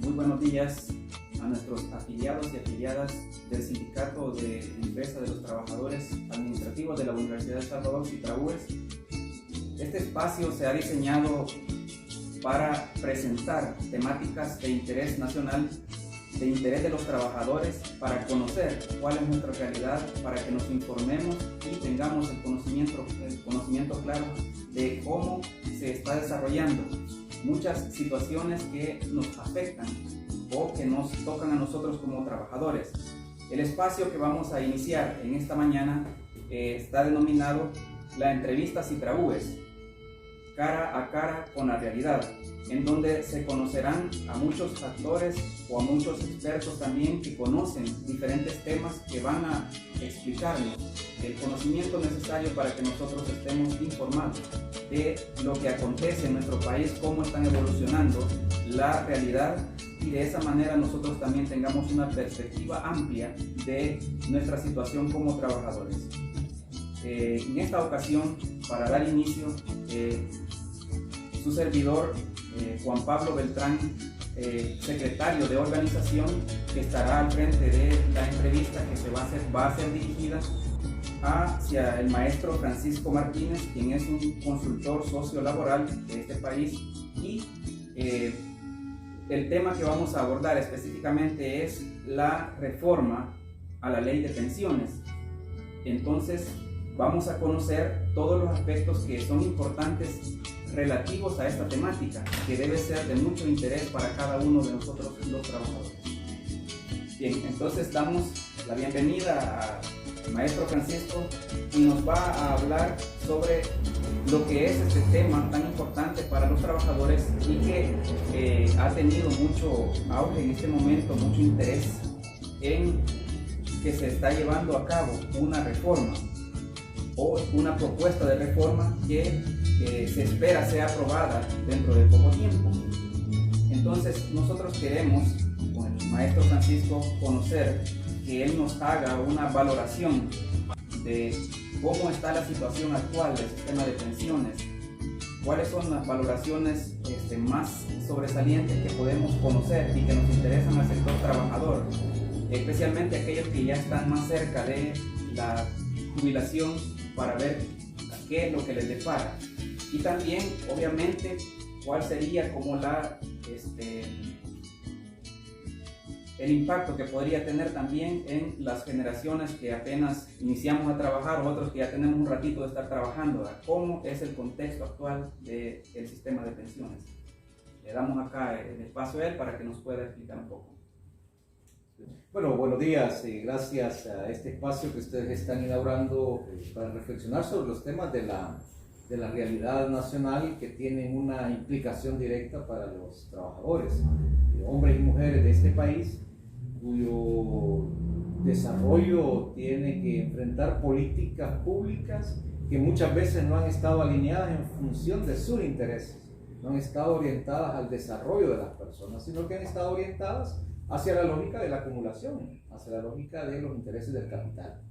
Muy buenos días a nuestros afiliados y afiliadas del Sindicato de Empresa de los Trabajadores Administrativos de la Universidad de El Salvador, SITRAUES. Este espacio se ha diseñado para presentar temáticas de interés nacional, de interés de los trabajadores, para conocer cuál es nuestra realidad, para que nos informemos y tengamos el conocimiento claro de cómo se está desarrollando muchas situaciones que nos afectan o que nos tocan a nosotros como trabajadores. El espacio que vamos a iniciar en esta mañana está denominado la entrevista SITRAUES, cara a cara con la realidad, en donde se conocerán a muchos actores o a muchos expertos también que conocen diferentes temas que van a explicarnos el conocimiento necesario para que nosotros estemos informados de lo que acontece en nuestro país, cómo están evolucionando la realidad, y de esa manera nosotros también tengamos una perspectiva amplia de nuestra situación como trabajadores. En esta ocasión, para dar inicio, su servidor, Juan Pablo Beltrán, secretario de organización, que estará al frente de la entrevista que va a ser dirigida hacia el maestro Francisco Martínez, quien es un consultor sociolaboral de este país, y el tema que vamos a abordar específicamente es la reforma a la ley de pensiones. Entonces vamos a conocer todos los aspectos que son importantes relativos a esta temática, que debe ser de mucho interés para cada uno de nosotros los trabajadores. Bien, entonces damos la bienvenida al maestro Francisco, y nos va a hablar sobre lo que es este tema tan importante para los trabajadores y que ha tenido mucho auge en este momento, mucho interés en que se está llevando a cabo una reforma o una propuesta de reforma que se espera sea aprobada dentro de poco tiempo. Entonces nosotros queremos, con el maestro Francisco, conocer, que él nos haga una valoración de cómo está la situación actual del sistema de pensiones, cuáles son las valoraciones más sobresalientes que podemos conocer y que nos interesan al sector trabajador, especialmente aquellos que ya están más cerca de la jubilación, para ver qué es lo que les depara, y también obviamente cuál sería como el impacto que podría tener también en las generaciones que apenas iniciamos a trabajar, o otros que ya tenemos un ratito de estar trabajando, ¿verdad? Cómo es el contexto actual del sistema de pensiones. Le damos acá el espacio a él para que nos pueda explicar un poco. Bueno, buenos días y gracias a este espacio que ustedes están inaugurando para reflexionar sobre los temas de la realidad nacional, que tienen una implicación directa para los trabajadores, hombres y mujeres de este país, cuyo desarrollo tiene que enfrentar políticas públicas que muchas veces no han estado alineadas en función de sus intereses, no han estado orientadas al desarrollo de las personas, sino que han estado orientadas hacia la lógica de la acumulación, hacia la lógica de los intereses del capital.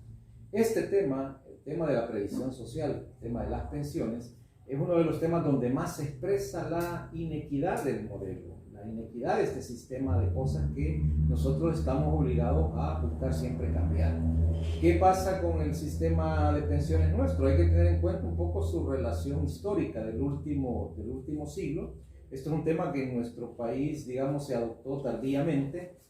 Este tema, el tema de la previsión social, el tema de las pensiones, es uno de los temas donde más se expresa la inequidad del modelo, la inequidad de este sistema de cosas que nosotros estamos obligados a buscar siempre cambiar. ¿Qué pasa con el sistema de pensiones nuestro? Hay que tener en cuenta un poco su relación histórica del último siglo. Esto es un tema que en nuestro país, digamos, se adoptó tardíamente.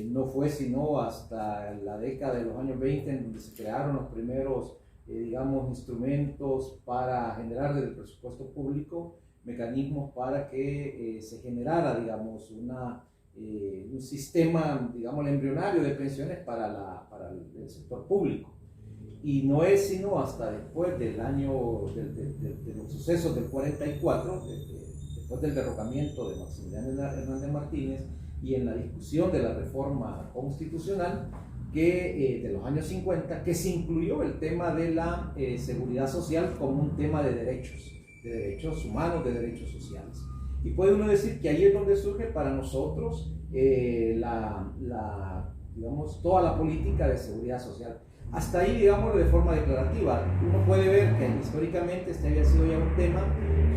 No fue sino hasta la década de los años 20 en donde se crearon los primeros, instrumentos para generar desde el presupuesto público mecanismos para que se generara, digamos, un sistema, digamos, embrionario de pensiones para el sector público. Y no es sino hasta después del año, de los sucesos del 44, después del derrocamiento de Maximiliano Hernández Martínez y en la discusión de la reforma constitucional de los años 50, que se incluyó el tema de la seguridad social como un tema de derechos humanos, de derechos sociales. Y puede uno decir que ahí es donde surge para nosotros toda la política de seguridad social. Hasta ahí, digámoslo de forma declarativa. Uno puede ver que históricamente este había sido ya un tema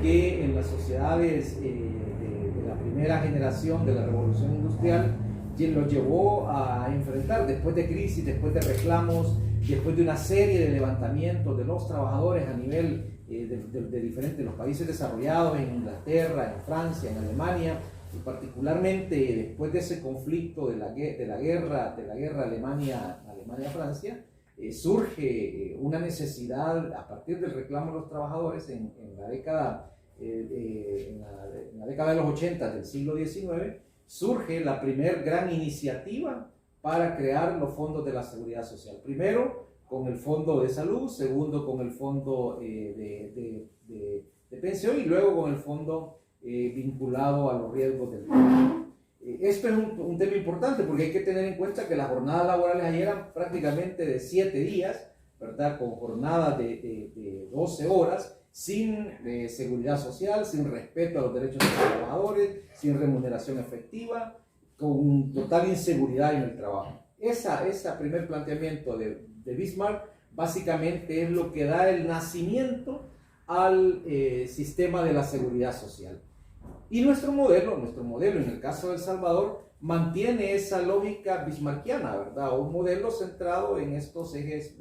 que en las sociedades de la primera primera generación de la revolución industrial, quien lo llevó a enfrentar, después de crisis, después de reclamos, después de una serie de levantamientos de los trabajadores a nivel de diferentes los países desarrollados, en Inglaterra, en Francia, en Alemania, y particularmente después de ese conflicto de la guerra Alemania-Francia, surge una necesidad a partir del reclamo de los trabajadores en la década de los 80 del siglo XIX. Surge la primer gran iniciativa para crear los fondos de la seguridad social. Primero con el fondo de salud, segundo con el fondo de pensión y luego con el fondo vinculado a los riesgos del trabajo. Esto es un tema importante porque hay que tener en cuenta que las jornadas laborales ayer eran prácticamente de 7 días, ¿verdad? Con jornadas de 12 horas, sin seguridad social, sin respeto a los derechos de los trabajadores, sin remuneración efectiva, con total inseguridad en el trabajo. Ese primer planteamiento de Bismarck básicamente es lo que da el nacimiento al sistema de la seguridad social. Y nuestro modelo en el caso de El Salvador mantiene esa lógica bismarckiana, ¿verdad? Un modelo centrado en estos ejes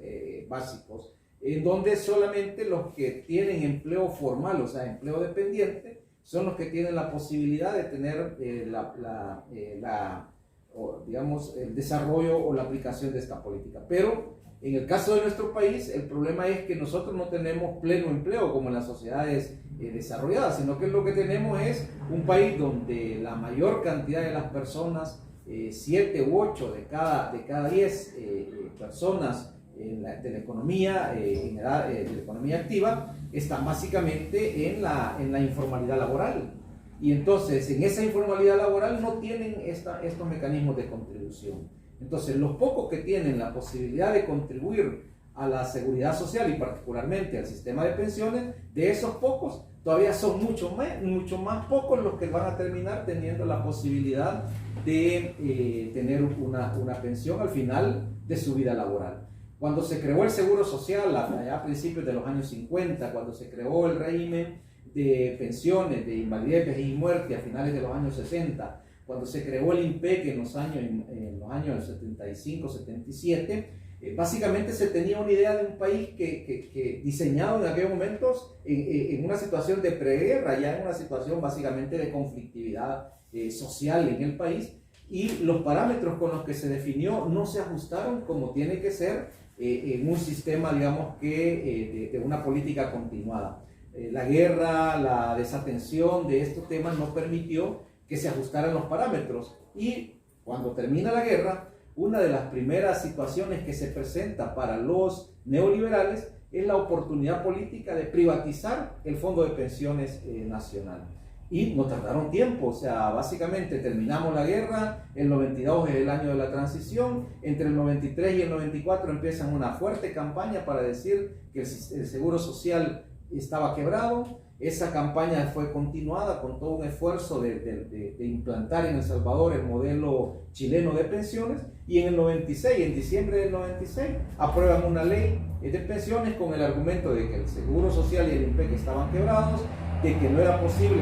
básicos, en donde solamente los que tienen empleo formal, o sea, empleo dependiente, son los que tienen la posibilidad de tener el desarrollo o la aplicación de esta política. Pero en el caso de nuestro país, el problema es que nosotros no tenemos pleno empleo como en las sociedades desarrolladas, sino que lo que tenemos es un país donde la mayor cantidad de las personas, 7 u 8 de cada 10 personas de la economía, de la economía activa, están básicamente en la informalidad laboral. Y entonces en esa informalidad laboral no tienen estos mecanismos de contribución. Entonces los pocos que tienen la posibilidad de contribuir a la seguridad social y particularmente al sistema de pensiones, de esos pocos todavía son mucho más pocos los que van a terminar teniendo la posibilidad de tener una pensión al final de su vida laboral. Cuando se creó el Seguro Social, allá a principios de los años 50, cuando se creó el régimen de pensiones, de invalidez, vejez y muerte a finales de los años 60, cuando se creó el INPEC en los años 75, 77, básicamente se tenía una idea de un país que diseñado en aquellos momentos en una situación de preguerra, ya en una situación básicamente de conflictividad social en el país, y los parámetros con los que se definió no se ajustaron como tiene que ser en un sistema, digamos, de una política continuada. La guerra, la desatención de estos temas no permitió que se ajustaran los parámetros, y cuando termina la guerra, una de las primeras situaciones que se presenta para los neoliberales es la oportunidad política de privatizar el Fondo de Pensiones Nacional. Y no tardaron tiempo, o sea, básicamente terminamos la guerra, el 92 es el año de la transición, entre el 93 y el 94 empiezan una fuerte campaña para decir que el Seguro Social estaba quebrado. Esa campaña fue continuada con todo un esfuerzo de implantar en El Salvador el modelo chileno de pensiones, y en el 96, en diciembre del 96, aprueban una ley de pensiones con el argumento de que el Seguro Social y el INPEC estaban quebrados, de que no era posible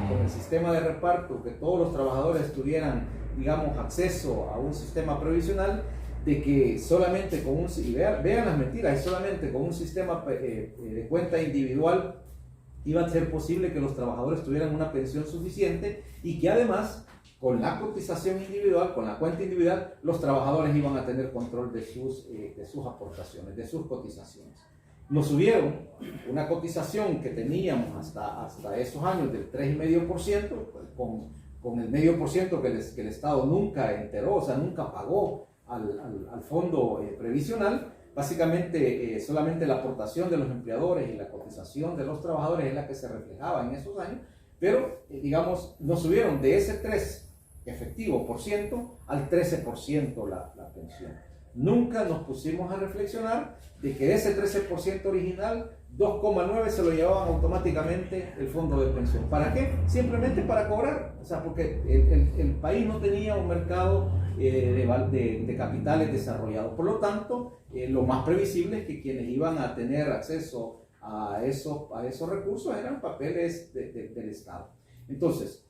con el sistema de reparto que todos los trabajadores tuvieran, digamos, acceso a un sistema previsional, de que solamente con y vean las mentiras, y solamente con un sistema de cuenta individual iba a ser posible que los trabajadores tuvieran una pensión suficiente, y que además con la cotización individual, con la cuenta individual, los trabajadores iban a tener control de sus aportaciones, de sus cotizaciones. Nos subieron una cotización que teníamos hasta esos años del 3,5%, con el 0,5% que el Estado nunca enteró, o sea, nunca pagó al fondo previsional. Básicamente solamente la aportación de los empleadores y la cotización de los trabajadores es la que se reflejaba en esos años, pero digamos, nos subieron de ese 3% efectivo al 13% la pensión. Nunca nos pusimos a reflexionar de que de ese 13% original, 2,9 se lo llevaban automáticamente el fondo de pensión. ¿Para qué? Simplemente para cobrar, o sea, porque el país no tenía un mercado de capitales desarrollado. Por lo tanto, lo más previsible es que quienes iban a tener acceso a esos recursos eran papeles del Estado. Entonces,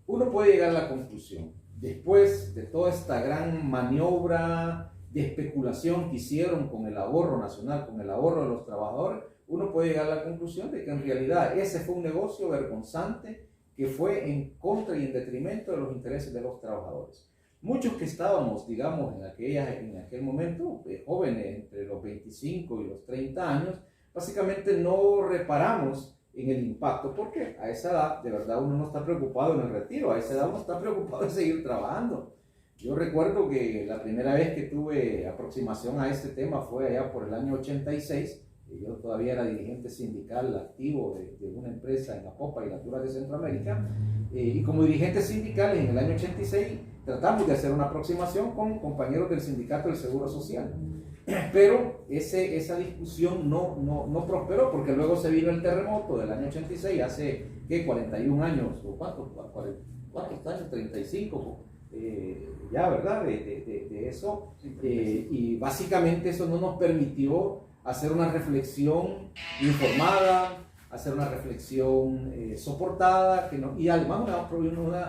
uno puede llegar a la conclusión, después de toda esta gran maniobra de especulación que hicieron con el ahorro nacional, con el ahorro de los trabajadores, uno puede llegar a la conclusión de que en realidad ese fue un negocio vergonzante que fue en contra y en detrimento de los intereses de los trabajadores. Muchos que estábamos, digamos, en aquel momento, jóvenes entre los 25 y los 30 años, básicamente no reparamos en el impacto, porque a esa edad, de verdad, uno no está preocupado en el retiro, a esa edad uno está preocupado en seguir trabajando. Yo recuerdo que la primera vez que tuve aproximación a este tema fue allá por el año 86, yo todavía era dirigente sindical activo de una empresa en Apopa y la Altura de Centroamérica, y como dirigente sindical en el año 86 tratamos de hacer una aproximación con compañeros del sindicato del Seguro Social, pero esa discusión no prosperó, porque luego se vino el terremoto del año 86, hace ¿qué? 41 años, o ¿cuántos años? 35, ya, ¿verdad? De eso, y básicamente eso no nos permitió hacer una reflexión informada, hacer una reflexión soportada, y además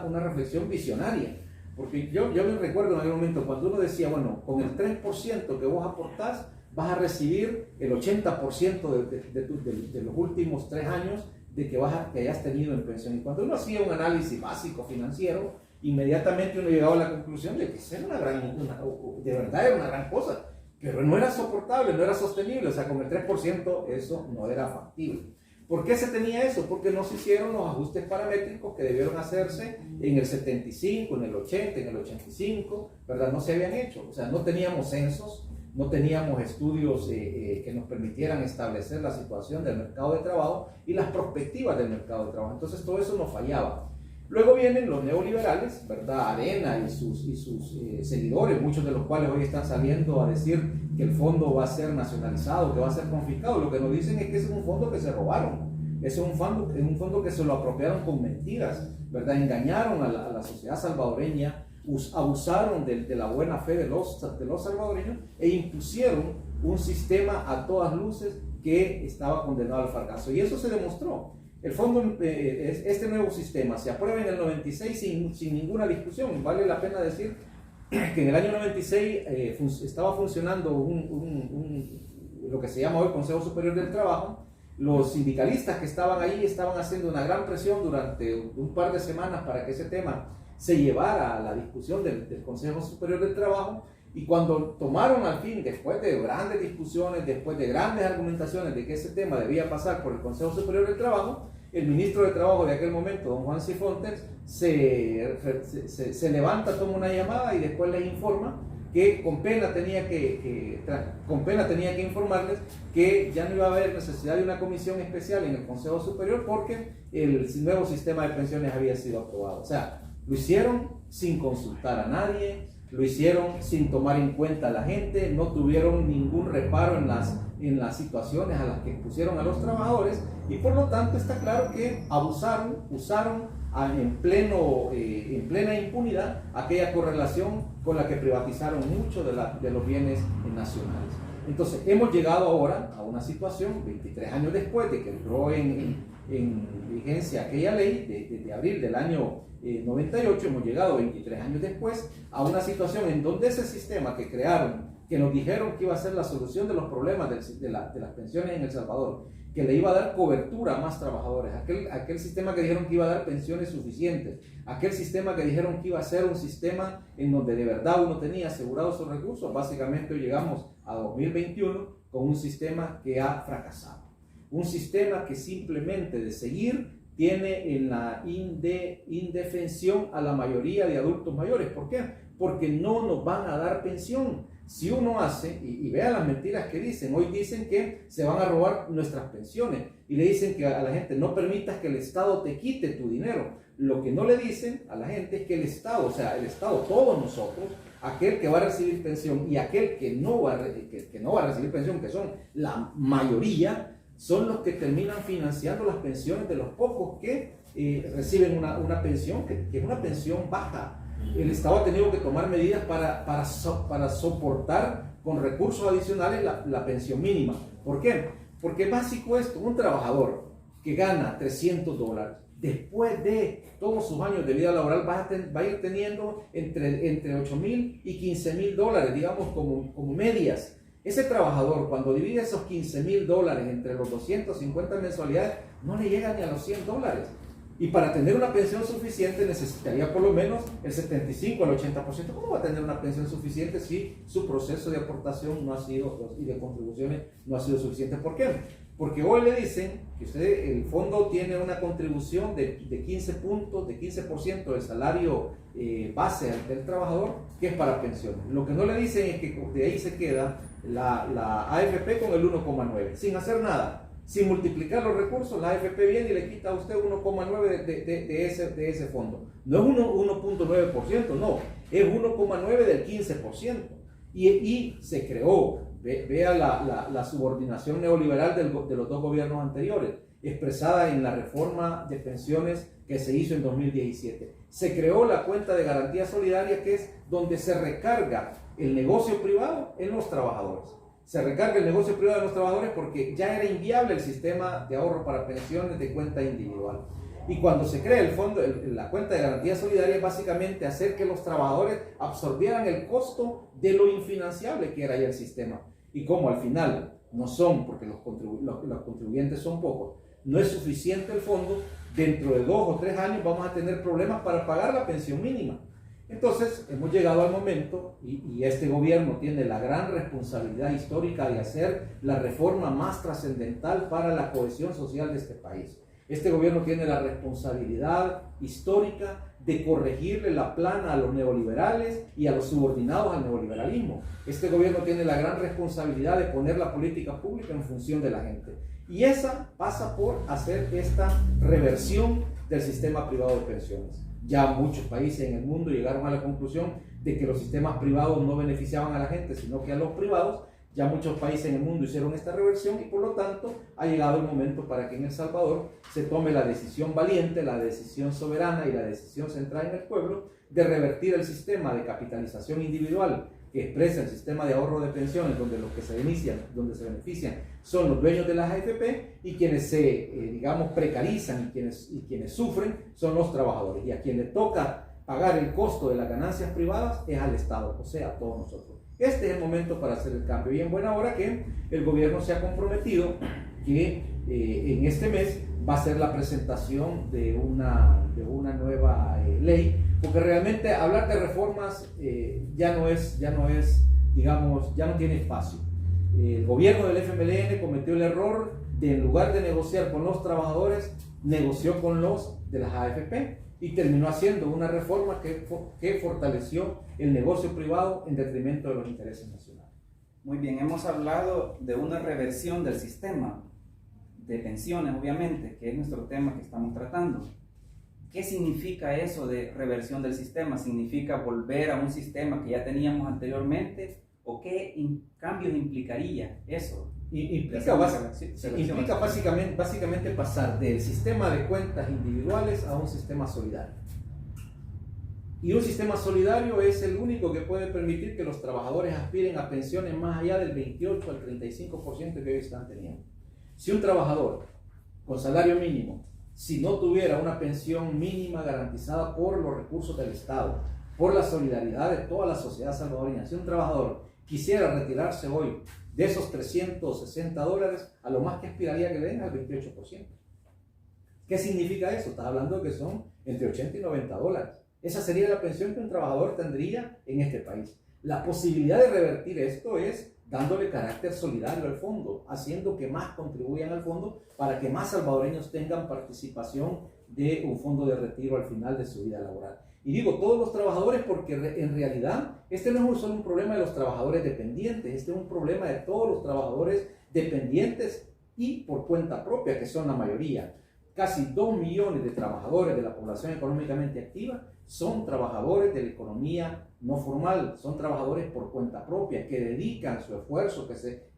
una reflexión visionaria. Porque yo me recuerdo en aquel momento cuando uno decía, bueno, con el 3% que vos aportás, vas a recibir el 80% de los últimos 3 años de que hayas tenido en pensión. Y cuando uno hacía un análisis básico financiero, inmediatamente uno llegaba a la conclusión de que eso era de verdad era una gran cosa, pero no era soportable, no era sostenible. O sea, con el 3% eso no era factible. ¿Por qué se tenía eso? Porque no se hicieron los ajustes paramétricos que debieron hacerse en el 75, en el 80, en el 85, ¿verdad? No se habían hecho. O sea, no teníamos censos, no teníamos estudios que nos permitieran establecer la situación del mercado de trabajo y las perspectivas del mercado de trabajo. Entonces, todo eso nos fallaba. Luego vienen los neoliberales, ¿verdad? Arena y sus seguidores, muchos de los cuales hoy están saliendo a decir que el fondo va a ser nacionalizado, que va a ser confiscado. Lo que nos dicen es que ese es un fondo que se robaron, ese es un fondo que se lo apropiaron con mentiras, ¿verdad? Engañaron a la sociedad salvadoreña, abusaron de la buena fe de los salvadoreños e impusieron un sistema a todas luces que estaba condenado al fracaso. Y eso se demostró. El fondo, este nuevo sistema se aprueba en el 96 sin ninguna discusión. Vale la pena decir que en el año 96 estaba funcionando lo que se llama hoy Consejo Superior del Trabajo. Los sindicalistas que estaban ahí estaban haciendo una gran presión durante un par de semanas para que ese tema se llevara a la discusión del Consejo Superior del Trabajo. Y cuando tomaron al fin, después de grandes discusiones, después de grandes argumentaciones de que ese tema debía pasar por el Consejo Superior del Trabajo, el ministro de Trabajo de aquel momento, don Juan Cifontes, se levanta, toma una llamada y después les informa que con pena tenía que informarles que ya no iba a haber necesidad de una comisión especial en el Consejo Superior porque el nuevo sistema de pensiones había sido aprobado. O sea, lo hicieron sin consultar a nadie, lo hicieron sin tomar en cuenta a la gente, no tuvieron ningún reparo en las situaciones a las que expusieron a los trabajadores y por lo tanto está claro que usaron en plena impunidad aquella correlación con la que privatizaron mucho de los bienes nacionales. Entonces hemos llegado ahora a una situación, 23 años después de que entró en vigencia aquella ley de abril del año 98, hemos llegado 23 años después a una situación en donde ese sistema que crearon, que nos dijeron que iba a ser la solución de los problemas de las pensiones en El Salvador, que le iba a dar cobertura a más trabajadores, aquel sistema que dijeron que iba a dar pensiones suficientes, aquel sistema que dijeron que iba a ser un sistema en donde de verdad uno tenía asegurados sus recursos, básicamente hoy llegamos a 2021 con un sistema que ha fracasado. Un sistema que simplemente de seguir tiene en la indefensión a la mayoría de adultos mayores. ¿Por qué? Porque no nos van a dar pensión. Si uno hace, y vea las mentiras que dicen, hoy dicen que se van a robar nuestras pensiones y le dicen que a la gente no permitas que el Estado te quite tu dinero. Lo que no le dicen a la gente es que el Estado, o sea, el Estado, todos nosotros, aquel que va a recibir pensión y aquel que no va a recibir pensión, que son la mayoría, son los que terminan financiando las pensiones de los pocos que reciben una pensión, que es una pensión baja. El Estado ha tenido que tomar medidas para soportar con recursos adicionales la pensión mínima. ¿Por qué? Porque es básico esto, un trabajador que gana $300, después de todos sus años de vida laboral va a ir teniendo entre 8,000 y 15,000 dólares, digamos, como medias. Ese trabajador, cuando divide esos 15,000 dólares entre los 250 mensualidades, no le llega ni a los 100 dólares. Y para tener una pensión suficiente necesitaría por lo menos el 75 al 80%. ¿Cómo va a tener una pensión suficiente si su proceso de aportación no ha sido, y de contribuciones no ha sido suficiente? ¿Por qué? Porque hoy le dicen que el fondo tiene una contribución de 15 puntos, de 15% del salario base del trabajador, que es para pensiones. Lo que no le dicen es que de ahí se queda la AFP con el 1,9, sin hacer nada. Sin multiplicar los recursos, la AFP viene y le quita a usted 1,9 de ese fondo. No es 1,9%, no, es 1,9 del 15%. Y se creó, vea la subordinación neoliberal de los dos gobiernos anteriores, expresada en la reforma de pensiones que se hizo en 2017. Se creó la cuenta de garantía solidaria, que es donde se recarga el negocio privado en los trabajadores. Se recarga el negocio privado de los trabajadores porque ya era inviable el sistema de ahorro para pensiones de cuenta individual. Y cuando se crea el fondo, la cuenta de garantía solidaria, es básicamente hacer que los trabajadores absorbieran el costo de lo infinanciable que era ya el sistema. Y como al final no son, porque los contribuyentes son pocos, no es suficiente el fondo, dentro de 2 o 3 años vamos a tener problemas para pagar la pensión mínima. Entonces, hemos llegado al momento, y este gobierno tiene la gran responsabilidad histórica de hacer la reforma más trascendental para la cohesión social de este país. Este gobierno tiene la responsabilidad histórica de corregirle la plana a los neoliberales y a los subordinados al neoliberalismo. Este gobierno tiene la gran responsabilidad de poner la política pública en función de la gente. Y esa pasa por hacer esta reversión del sistema privado de pensiones. Ya muchos países en el mundo llegaron a la conclusión de que los sistemas privados no beneficiaban a la gente, sino que a los privados. Ya muchos países en el mundo hicieron esta reversión y por lo tanto ha llegado el momento para que en El Salvador se tome la decisión valiente, la decisión soberana y la decisión centrada en el pueblo de revertir el sistema de capitalización individual que expresa el sistema de ahorro de pensiones, donde los que se benefician son los dueños de las AFP y quienes digamos, precarizan y quienes sufren son los trabajadores. Y a quien le toca pagar el costo de las ganancias privadas es al Estado, o sea, a todos nosotros. Este es el momento para hacer el cambio y en buena hora que el gobierno se ha comprometido que en este mes va a ser la presentación de una nueva ley, porque realmente hablar de reformas ya no es, digamos, ya no tiene espacio. El gobierno del FMLN cometió el error de, en lugar de negociar con los trabajadores, negoció con los de las AFP y terminó haciendo una reforma que fortaleció el negocio privado en detrimento de los intereses nacionales. Muy bien, hemos hablado de una reversión del sistema de pensiones, obviamente, que es nuestro tema que estamos tratando. ¿Qué significa eso de reversión del sistema? ¿Significa volver a un sistema que ya teníamos anteriormente? ¿O qué cambios implicaría eso? Implica básicamente pasar del sistema de cuentas individuales a un sistema solidario. Y un sistema solidario es el único que puede permitir que los trabajadores aspiren a pensiones más allá del 28 al 35% que hoy están teniendo. Si un trabajador con salario mínimo, si no tuviera una pensión mínima garantizada por los recursos del Estado, por la solidaridad de toda la sociedad salvadoreña, si un trabajador quisiera retirarse hoy de esos 360 dólares, a lo más que aspiraría que le den al 28%. ¿Qué significa eso? Estás hablando de que son entre 80 y 90 dólares. Esa sería la pensión que un trabajador tendría en este país. La posibilidad de revertir esto es dándole carácter solidario al fondo, haciendo que más contribuyan al fondo para que más salvadoreños tengan participación de un fondo de retiro al final de su vida laboral. Y digo todos los trabajadores porque en realidad este no es solo un problema de los trabajadores dependientes, este es un problema de todos los trabajadores dependientes y por cuenta propia, que son la mayoría. Casi 2 millones de trabajadores de la población económicamente activa son trabajadores de la economía no formal, son trabajadores por cuenta propia, que dedican su esfuerzo,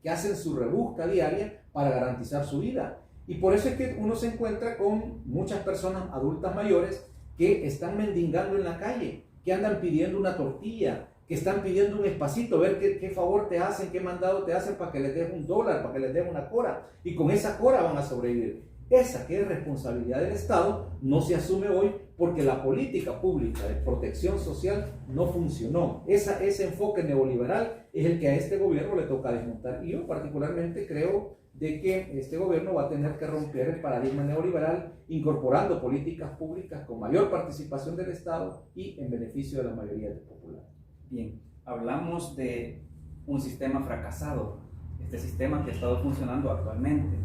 que hacen su rebusca diaria para garantizar su vida. Y por eso es que uno se encuentra con muchas personas adultas mayores que están mendigando en la calle, que andan pidiendo una tortilla, que están pidiendo un espacito, ver qué favor te hacen, qué mandado te hacen para que les des $1, para que les des una cora, y con esa cora van a sobrevivir. Esa que es responsabilidad del Estado no se asume hoy porque la política pública de protección social no funcionó. Ese enfoque neoliberal es el que a este gobierno le toca desmontar. Y yo particularmente creo de que este gobierno va a tener que romper el paradigma neoliberal incorporando políticas públicas con mayor participación del Estado y en beneficio de la mayoría del popular. Bien, hablamos de un sistema fracasado, este sistema que ha estado funcionando actualmente.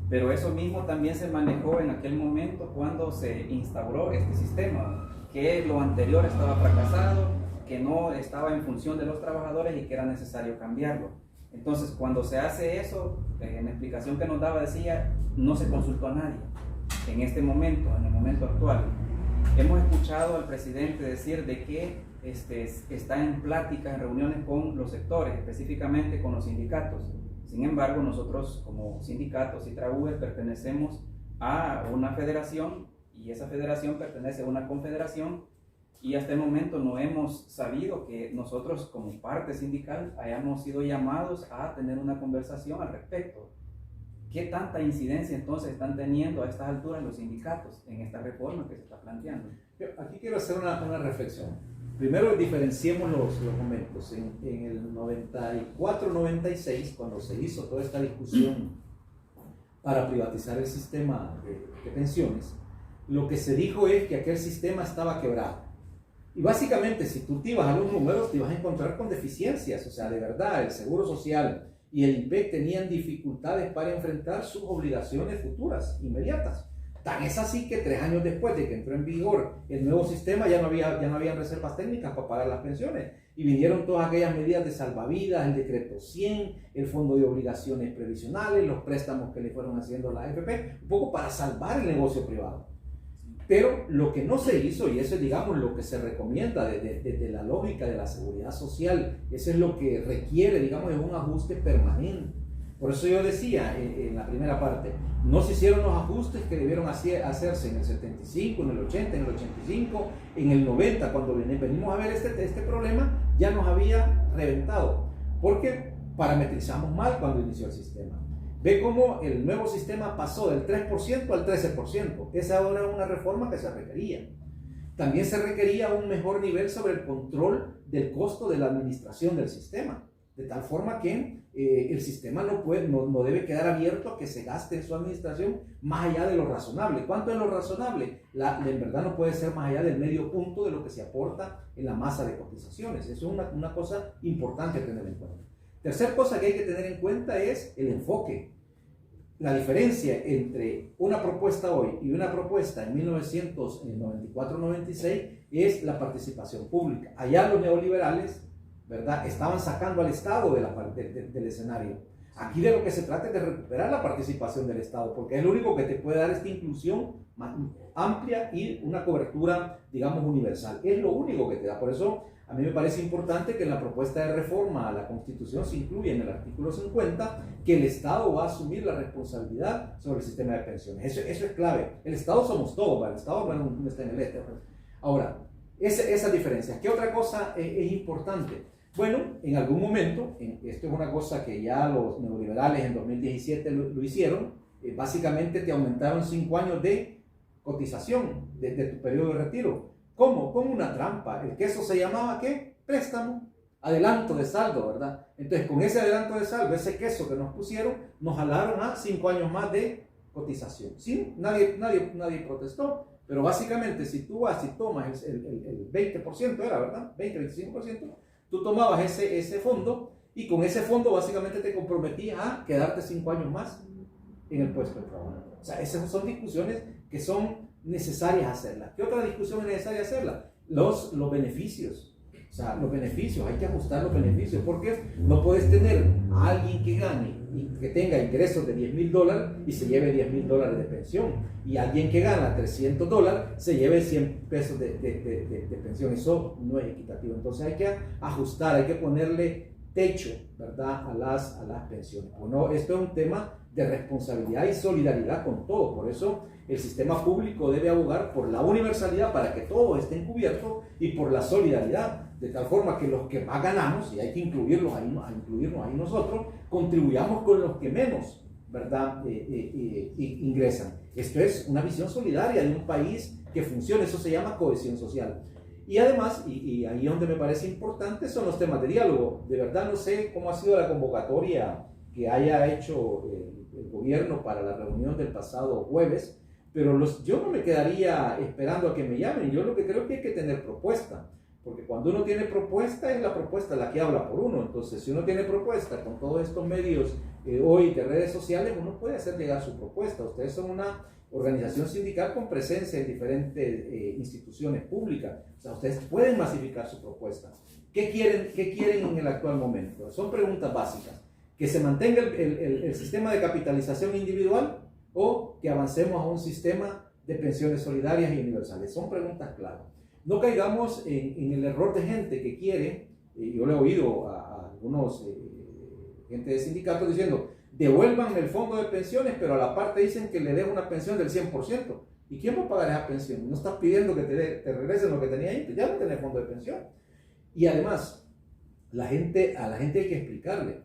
Pero eso mismo también se manejó en aquel momento cuando se instauró este sistema, que lo anterior estaba fracasado, que no estaba en función de los trabajadores y que era necesario cambiarlo. Entonces, cuando se hace eso, en la explicación que nos daba decía, no se consultó a nadie. En este momento, en el momento actual, hemos escuchado al presidente decir de que está en pláticas, en reuniones con los sectores, específicamente con los sindicatos. Sin embargo, nosotros como sindicatos y TRAUES pertenecemos a una federación y esa federación pertenece a una confederación y hasta el momento no hemos sabido que nosotros como parte sindical hayamos sido llamados a tener una conversación al respecto. ¿Qué tanta incidencia entonces están teniendo a estas alturas los sindicatos en esta reforma que se está planteando? Aquí quiero hacer una reflexión. Primero diferenciemos los momentos. En el 94-96, cuando se hizo toda esta discusión para privatizar el sistema de pensiones, lo que se dijo es que aquel sistema estaba quebrado. Y básicamente, si tú te ibas a los números, te ibas a encontrar con deficiencias. O sea, de verdad, el Seguro Social y el INPEC tenían dificultades para enfrentar sus obligaciones futuras, inmediatas. Tan es así que 3 años después de que entró en vigor el nuevo sistema ya no había reservas técnicas para pagar las pensiones y vinieron todas aquellas medidas de salvavidas, el decreto 100, el fondo de obligaciones previsionales, los préstamos que le fueron haciendo la AFP, un poco para salvar el negocio privado. Pero lo que no se hizo, y eso es digamos lo que se recomienda desde la lógica de la seguridad social, eso es lo que requiere digamos es un ajuste permanente. Por eso yo decía en la primera parte, no se hicieron los ajustes que debieron hacerse en el 75, en el 80, en el 85, en el 90, cuando venimos a ver este problema, ya nos había reventado, porque parametrizamos mal cuando inició el sistema. Ve cómo el nuevo sistema pasó del 3% al 13%, esa ahora es una reforma que se requería. También se requería un mejor nivel sobre el control del costo de la administración del sistema, de tal forma que el sistema no debe quedar abierto a que se gaste en su administración más allá de lo razonable. ¿Cuánto es lo razonable? En verdad no puede ser más allá del medio punto de lo que se aporta en la masa de cotizaciones. Eso es una cosa importante a tener en cuenta. Tercer cosa que hay que tener en cuenta es el enfoque. La diferencia entre una propuesta hoy y una propuesta en 1994-96 es la participación pública. Allá los neoliberales, ¿verdad?, estaban sacando al Estado del escenario. Aquí de lo que se trata es de recuperar la participación del Estado, porque es lo único que te puede dar esta inclusión amplia y una cobertura, digamos, universal. Es lo único que te da. Por eso a mí me parece importante que en la propuesta de reforma a la Constitución se incluya en el artículo 50 que el Estado va a asumir la responsabilidad sobre el sistema de pensiones. Eso es clave. El Estado somos todos, ¿vale? El Estado no está en el este. Ahora, esa diferencia. ¿Qué otra cosa es importante? Bueno, en algún momento, esto es una cosa que ya los neoliberales en 2017 lo hicieron, básicamente te aumentaron 5 años de cotización de tu periodo de retiro. ¿Cómo? Con una trampa. El que eso se llamaba, ¿qué? Préstamo, adelanto de saldo, ¿verdad? Entonces, con ese adelanto de saldo, ese queso que nos pusieron, nos jalaron a 5 años más de cotización. ¿Sí? Nadie protestó, pero básicamente si tú vas y tomas el 20%, era, ¿verdad? 20-25%, tú tomabas ese fondo y con ese fondo básicamente te comprometías a quedarte 5 años más en el puesto de trabajo. O sea, esas son discusiones que son necesarias hacerlas. ¿Qué otra discusión es necesaria hacerla? Los beneficios. O sea, los beneficios, hay que ajustar los beneficios, porque no puedes tener a alguien que gane y que tenga ingresos de $10,000 y se lleve $10,000 de pensión, y alguien que gana $300 se lleve 100 pesos de pensión. Eso no es equitativo. Entonces hay que ajustar, hay que ponerle techo, ¿verdad?, a las pensiones. Bueno, esto es un tema de responsabilidad y solidaridad con todo. Por eso el sistema público debe abogar por la universalidad para que todos estén cubiertos y por la solidaridad, de tal forma que los que más ganamos, y hay que incluirnos ahí nosotros, contribuyamos con los que menos ¿verdad? Ingresan. Esto es una visión solidaria de un país que funcione, eso se llama cohesión social. Y además, y ahí donde me parece importante, son los temas de diálogo. De verdad no sé cómo ha sido la convocatoria que haya hecho el gobierno para la reunión del pasado jueves, pero yo no me quedaría esperando a que me llamen. Yo lo que creo que hay que tener propuesta, porque cuando uno tiene propuesta, es la propuesta la que habla por uno. Entonces, si uno tiene propuesta con todos estos medios hoy de redes sociales, uno puede hacer llegar su propuesta. Ustedes son una organización sindical con presencia en diferentes instituciones públicas. O sea, ustedes pueden masificar su propuesta. ¿Qué quieren en el actual momento? Son preguntas básicas. ¿Que se mantenga el sistema de capitalización individual o que avancemos a un sistema de pensiones solidarias y universales? Son preguntas claras. No caigamos en el error de gente que quiere, yo le he oído a algunos gente de sindicatos diciendo, devuelvan el fondo de pensiones, pero a la parte dicen que le den una pensión del 100%. ¿Y quién va a pagar esa pensión? No estás pidiendo que te regresen lo que tenía ahí, ya no tenés fondo de pensión. Y además, a la gente hay que explicarle,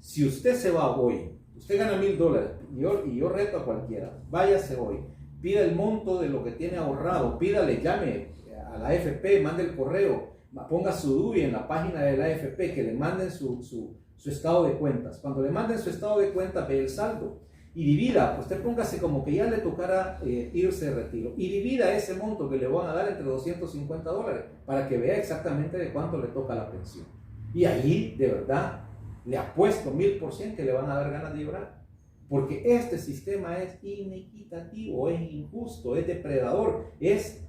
si usted se va hoy, usted gana $1,000, y yo reto a cualquiera, váyase hoy, pida el monto de lo que tiene ahorrado, pídale, llame a la AFP, mande el correo, ponga su DUI en la página de la AFP, que le manden su estado de cuentas. Cuando le manden su estado de cuentas, ve el saldo y divida, usted póngase como que ya le tocara irse de retiro y divida ese monto que le van a dar entre $250 para que vea exactamente de cuánto le toca la pensión. Y ahí, de verdad, le apuesto 1000% que le van a dar ganas de llorar, porque este sistema es inequitativo, es injusto, es depredador, es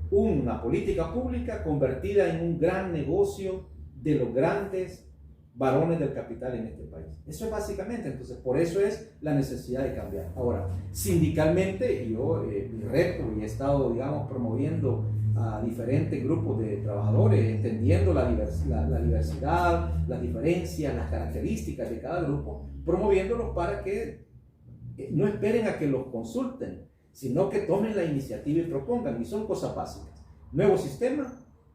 una política pública convertida en un gran negocio de los grandes varones del capital en este país. Eso es básicamente, entonces por eso es la necesidad de cambiar. Ahora, sindicalmente, yo mi reto y he estado, digamos, promoviendo a diferentes grupos de trabajadores, entendiendo la diversidad, las diferencias, las características de cada grupo, promoviéndolos para que no esperen a que los consulten, sino que tomen la iniciativa y propongan, y son cosas básicas. Nuevo sistema,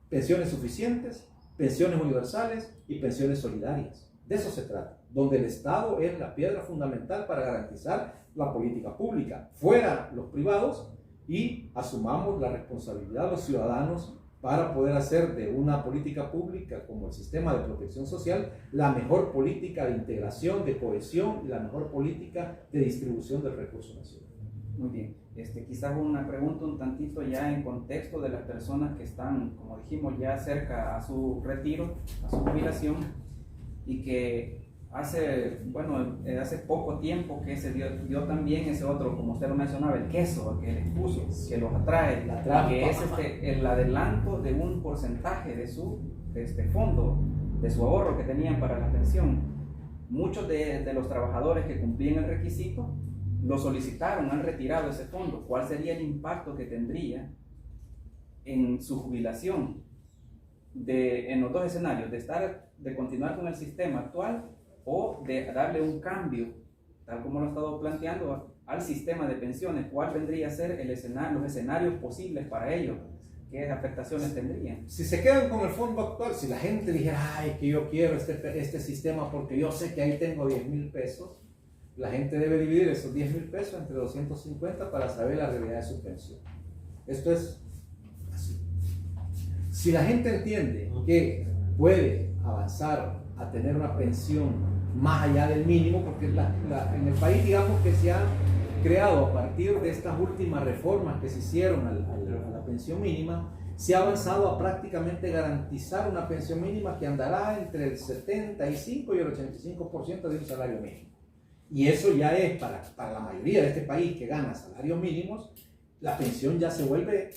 pensiones suficientes, pensiones universales y pensiones solidarias. De eso se trata, donde el Estado es la piedra fundamental para garantizar la política pública, fuera los privados, y asumamos la responsabilidad de los ciudadanos para poder hacer de una política pública como el sistema de protección social la mejor política de integración, de cohesión y la mejor política de distribución del recurso nacional. Muy bien, quizás una pregunta un tantito ya en contexto de las personas que están, como dijimos, ya cerca a su retiro, a su jubilación, y que hace poco tiempo que se dio también ese otro, como usted lo mencionaba, el queso que les puso, que los atrae, que es el adelanto de un porcentaje de su fondo, de su ahorro que tenían para la pensión. Muchos de los trabajadores que cumplían el requisito lo solicitaron, han retirado ese fondo. ¿Cuál sería el impacto que tendría en su jubilación en los dos escenarios, de continuar con el sistema actual o de darle un cambio, tal como lo he estado planteando, al sistema de pensiones? ¿Cuál vendría a ser los escenarios posibles para ellos? ¿Qué afectaciones tendrían? Si se quedan con el fondo actual, si la gente dijera, ay, que yo quiero este sistema porque yo sé que ahí tengo 10,000 pesos, la gente debe dividir esos 10,000 pesos entre 250 para saber la realidad de su pensión. Esto es así. Si la gente entiende que puede avanzar a tener una pensión más allá del mínimo, porque en el país, digamos, que se ha creado a partir de estas últimas reformas que se hicieron a la pensión mínima, se ha avanzado a prácticamente garantizar una pensión mínima que andará entre el 75 y el 85% de un salario mínimo. Y eso ya es para la mayoría de este país que gana salarios mínimos, la pensión ya se vuelve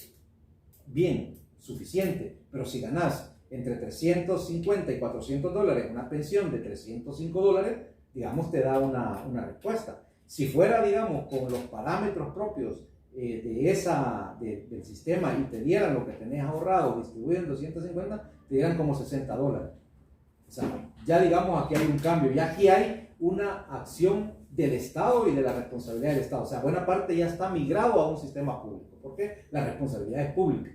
bien, suficiente. Pero si ganas entre $350 y $400, una pensión de $305, digamos, te da una respuesta. Si fuera, digamos, con los parámetros propios del sistema y te dieran lo que tenés ahorrado distribuido en 250, te dieran como $60. O sea, ya digamos, aquí hay un cambio, y aquí hay una acción del Estado y de la responsabilidad del Estado. O sea, buena parte ya está migrado a un sistema público, porque la responsabilidad es pública.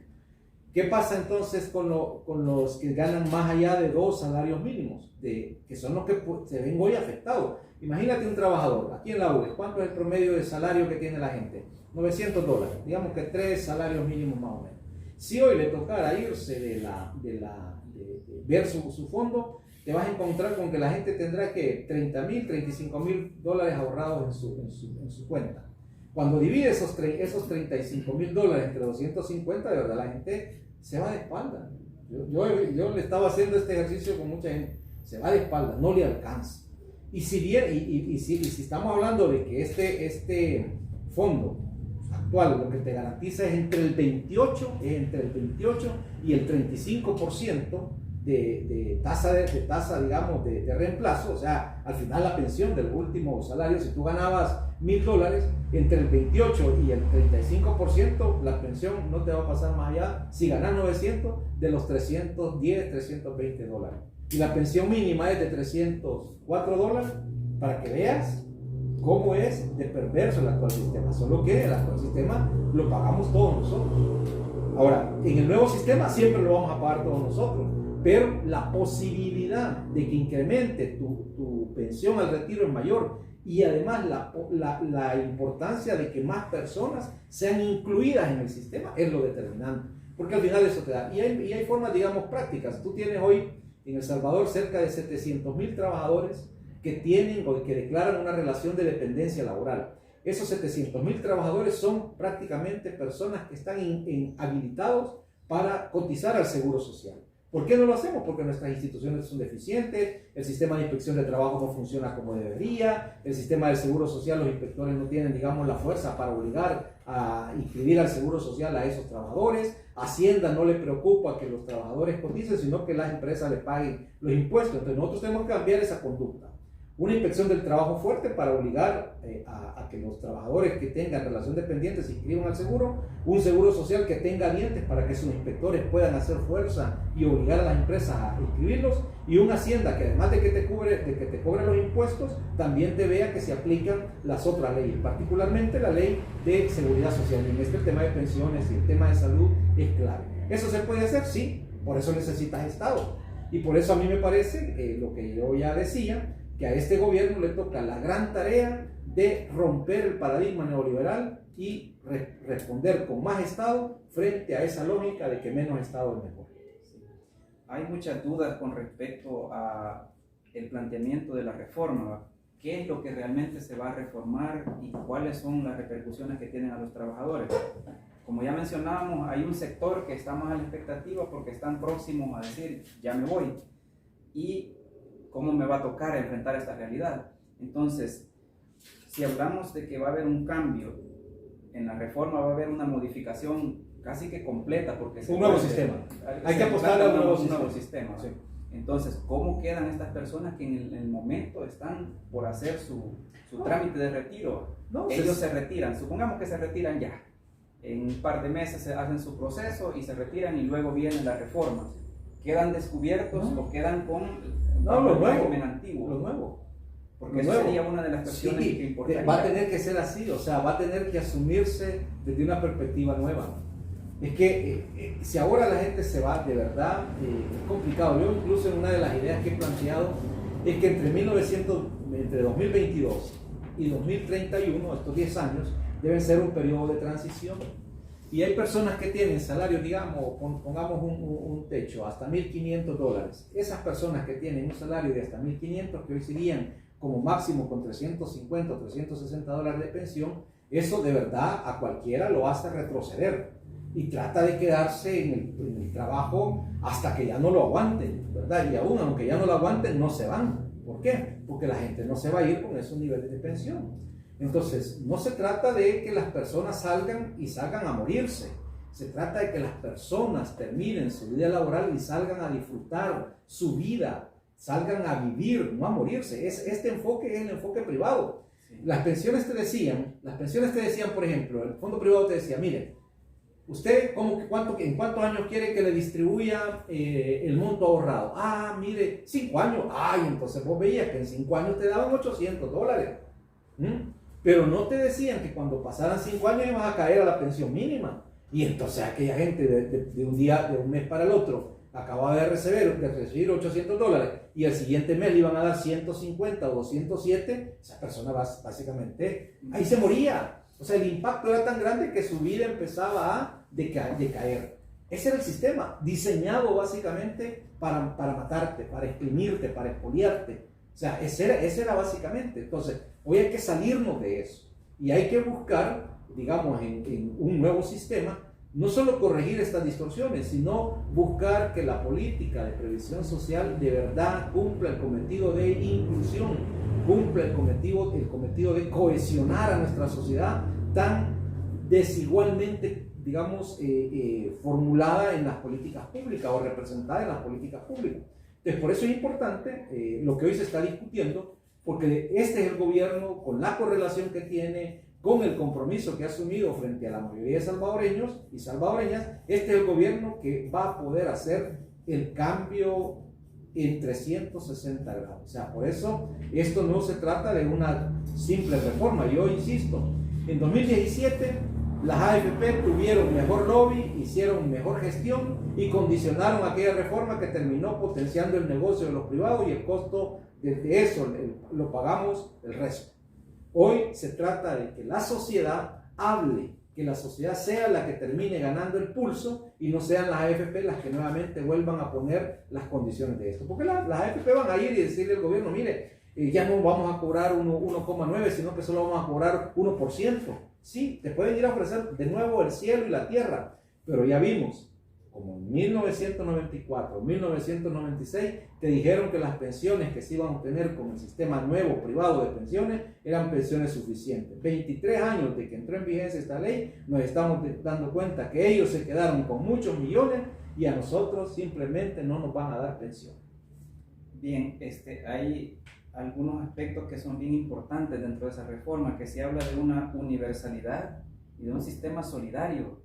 ¿Qué pasa entonces con los que ganan más allá de 2 salarios mínimos? Que son los que se ven hoy afectados. Imagínate un trabajador, aquí en la URSS, ¿cuánto es el promedio de salario que tiene la gente? $900, digamos que 3 salarios mínimos más o menos. Si hoy le tocara irse de ver su fondo, te vas a encontrar con que la gente tendrá que $30,000, $35,000 ahorrados en su cuenta. Cuando divide esos $35,000 entre 250, de verdad la gente se va de espalda. Yo le estaba haciendo este ejercicio con mucha gente, se va de espalda, no le alcanza. Y si estamos hablando de que este fondo actual lo que te garantiza es entre el 28 y el 35% de tasa, digamos, de reemplazo. O sea, al final la pensión del último salario, si tú ganabas $1,000, entre el 28 y el 35%, la pensión no te va a pasar más allá, si ganas 900, de los $310, $320. Y la pensión mínima es de $304, para que veas cómo es de perverso el actual sistema. Solo que el actual sistema lo pagamos todos nosotros. Ahora, en el nuevo sistema siempre lo vamos a pagar todos nosotros, pero la posibilidad de que incremente tu pensión al retiro es mayor, y además la importancia de que más personas sean incluidas en el sistema es lo determinante, porque al final eso te da. Y hay formas, digamos, prácticas. Tú tienes hoy en El Salvador cerca de 700,000 trabajadores que tienen o que declaran una relación de dependencia laboral. Esos 700,000 trabajadores son prácticamente personas que están habilitados para cotizar al Seguro Social. ¿Por qué no lo hacemos? Porque nuestras instituciones son deficientes, el sistema de inspección de trabajo no funciona como debería, el sistema del Seguro Social, los inspectores no tienen, digamos, la fuerza para obligar a inscribir al Seguro Social a esos trabajadores. Hacienda no le preocupa que los trabajadores coticen, sino que las empresas le paguen los impuestos. Entonces nosotros tenemos que cambiar esa conducta. Una inspección del trabajo fuerte para obligar a que los trabajadores que tengan relación dependiente se inscriban al seguro, un seguro social que tenga dientes para que sus inspectores puedan hacer fuerza y obligar a las empresas a inscribirlos, y una hacienda que además de que te cobre los impuestos, también te vea que se aplican las otras leyes, particularmente la ley de seguridad social. Y en este tema de pensiones y el tema de salud es clave. ¿Eso se puede hacer? Sí, por eso necesitas Estado. Y por eso a mí me parece, lo que yo ya decía, que a este gobierno le toca la gran tarea de romper el paradigma neoliberal y responder con más Estado frente a esa lógica de que menos Estado es mejor. Sí. Hay muchas dudas con respecto a el planteamiento de la reforma. ¿Qué es lo que realmente se va a reformar y cuáles son las repercusiones que tienen a los trabajadores? Como ya mencionábamos, hay un sector que está más a la expectativa porque están próximos a decir, ya me voy. Y cómo me va a tocar enfrentar esta realidad. Entonces, si hablamos de que va a haber un cambio en la reforma, va a haber una modificación casi que completa, porque un nuevo sistema. Hay que apostarle a un nuevo sistema. Sí. Entonces, ¿cómo quedan estas personas que en el momento están por hacer su trámite de retiro? Ellos se retiran, supongamos que se retiran ya. En un par de meses se hacen su proceso y se retiran, y luego viene la reforma. ¿Quedan descubiertos o quedan con lo régimen antiguo? Lo nuevo. Porque eso sería una de las cuestiones que importaría. Va a tener que ser así, o sea, va a tener que asumirse desde una perspectiva nueva. Es que si ahora la gente se va, de verdad, es complicado. Yo incluso en una de las ideas que he planteado es que entre 2022 y 2031, estos 10 años, deben ser un periodo de transición. Y hay personas que tienen salario, digamos, pongamos un techo, hasta $1,500. Esas personas que tienen un salario de hasta $1,500, que hoy serían como máximo con $350 o $360 de pensión, eso de verdad a cualquiera lo hace retroceder. Y trata de quedarse en el trabajo hasta que ya no lo aguanten, ¿verdad? Y aún aunque ya no lo aguanten, no se van. ¿Por qué? Porque la gente no se va a ir con esos niveles de pensión. Entonces, no se trata de que las personas salgan a morirse. Se trata de que las personas terminen su vida laboral y salgan a disfrutar su vida, salgan a vivir, no a morirse. Este enfoque es el enfoque privado. Sí. Las pensiones te decían, por ejemplo, el fondo privado te decía, mire, usted en cuántos años quiere que le distribuya el monto ahorrado. Ah, mire, 5 años. Ay, entonces vos veías que en 5 años te daban $800. Pero no te decían que cuando pasaran 5 años ibas a caer a la pensión mínima. Y entonces aquella gente de un día, de un mes para el otro, acababa de recibir $800 y el siguiente mes le iban a dar 150 o 207, esa persona básicamente ahí se moría. O sea, el impacto era tan grande que su vida empezaba a decaer. Ese era el sistema, diseñado básicamente para matarte, para exprimirte, para expoliarte. O sea, ese era básicamente. Entonces, hoy hay que salirnos de eso y hay que buscar, digamos, en un nuevo sistema, no solo corregir estas distorsiones, sino buscar que la política de previsión social de verdad cumpla el cometido de inclusión, cumpla el cometido de cohesionar a nuestra sociedad tan desigualmente, digamos, formulada en las políticas públicas o representada en las políticas públicas. Entonces, por eso es importante lo que hoy se está discutiendo, porque este es el gobierno, con la correlación que tiene, con el compromiso que ha asumido frente a la mayoría de salvadoreños y salvadoreñas, este es el gobierno que va a poder hacer el cambio en 360 grados. O sea, por eso esto no se trata de una simple reforma. Yo insisto, en 2017 las AFP tuvieron mejor lobby, hicieron mejor gestión y condicionaron aquella reforma que terminó potenciando el negocio de los privados y el costo de eso lo pagamos el resto. Hoy se trata de que la sociedad hable, que la sociedad sea la que termine ganando el pulso y no sean las AFP las que nuevamente vuelvan a poner las condiciones de esto. Porque las AFP van a ir y decirle al gobierno, mire, ya no vamos a cobrar 1,9, sino que solo vamos a cobrar 1%. Sí, te pueden ir a ofrecer de nuevo el cielo y la tierra, pero ya vimos, como en 1994, 1996, te dijeron que las pensiones que se iban a obtener con el sistema nuevo privado de pensiones eran pensiones suficientes. 23 años de que entró en vigencia esta ley, nos estamos dando cuenta que ellos se quedaron con muchos millones y a nosotros simplemente no nos van a dar pensión. Bien, hay algunos aspectos que son bien importantes dentro de esa reforma, que se habla de una universalidad y de un sistema solidario.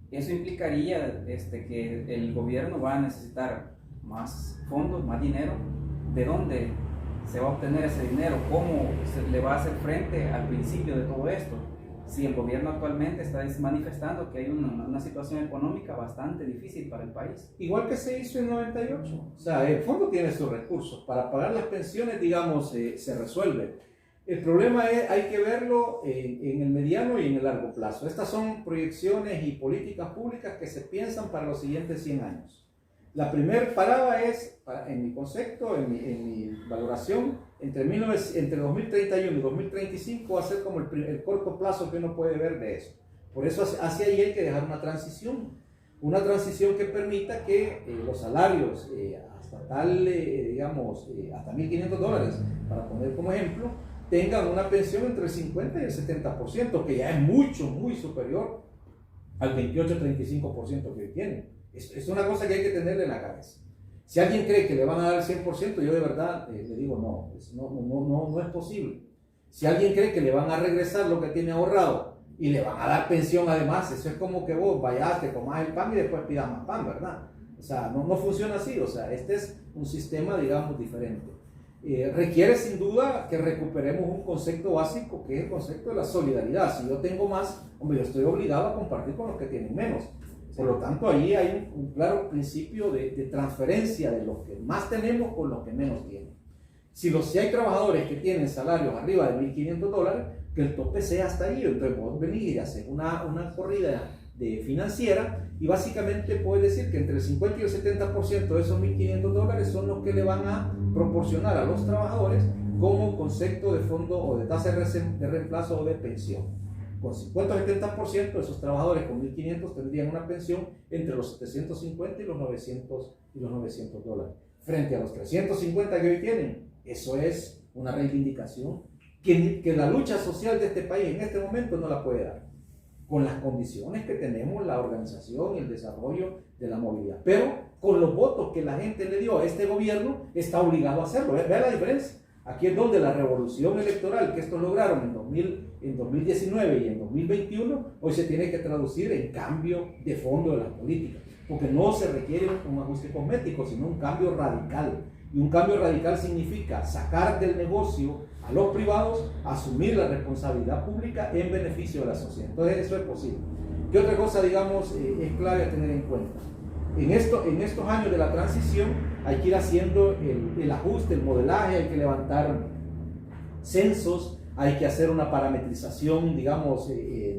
Eso implicaría que el gobierno va a necesitar más fondos, más dinero. ¿De dónde se va a obtener ese dinero? ¿Cómo se le va a hacer frente al principio de todo esto? Si el gobierno actualmente está manifestando que hay una situación económica bastante difícil para el país. Igual que se hizo en 98. O sea, el fondo tiene sus recursos. Para pagar las pensiones, digamos, se resuelve. El problema es, hay que verlo en el mediano y en el largo plazo. Estas son proyecciones y políticas públicas que se piensan para los siguientes 100 años. La primera parada es, en mi concepto, en mi valoración, entre 2031 y 2035 va a ser como el corto plazo que uno puede ver de eso. Por eso hacia ahí hay que dejar una transición que permita que los salarios hasta tal, digamos, hasta $1.500, para poner como ejemplo, tengan una pensión entre el 50 y el 70%, que ya es muy superior al 28-35% que tienen. Es una cosa que hay que tenerle en la cabeza. Si alguien cree que le van a dar el 100%, yo de verdad le digo no es posible. Si alguien cree que le van a regresar lo que tiene ahorrado y le van a dar pensión además, eso es como que vos vayas, te comas el pan y después pidas más pan, ¿verdad? O sea, no funciona así. O sea, este es un sistema, digamos, diferente. Requiere sin duda que recuperemos un concepto básico, que es el concepto de la solidaridad. Si yo tengo más, hombre, yo estoy obligado a compartir con los que tienen menos. Por lo tanto, ahí hay un claro principio de transferencia de los que más tenemos con los que menos tienen. Si hay trabajadores que tienen salarios arriba de $1.500, que el tope sea hasta ahí. Entonces vos venís y hacer una corrida financiera y básicamente puedes decir que entre el 50 y el 70% de esos $1.500 son los que le van a proporcionar a los trabajadores como concepto de fondo o de tasa de reemplazo o de pensión. Con 50 o 70% de esos trabajadores con 1.500 tendrían una pensión entre los 750 y los 900 dólares. Frente a los 350 que hoy tienen, eso es una reivindicación que la lucha social de este país en este momento no la puede dar, con las condiciones que tenemos, la organización y el desarrollo de la movilidad. Pero con los votos que la gente le dio a este gobierno, está obligado a hacerlo. Vea la diferencia. Aquí es donde la revolución electoral que estos lograron en 2019 y en 2021, hoy se tiene que traducir en cambio de fondo de las políticas, porque no se requiere un ajuste cosmético, sino un cambio radical. Y un cambio radical significa sacar del negocio a los privados, asumir la responsabilidad pública en beneficio de la sociedad. Entonces eso es posible. ¿Qué otra cosa, digamos, es clave a tener en cuenta? En estos años de la transición hay que ir haciendo el ajuste, el modelaje, hay que levantar censos, hay que hacer una parametrización, digamos,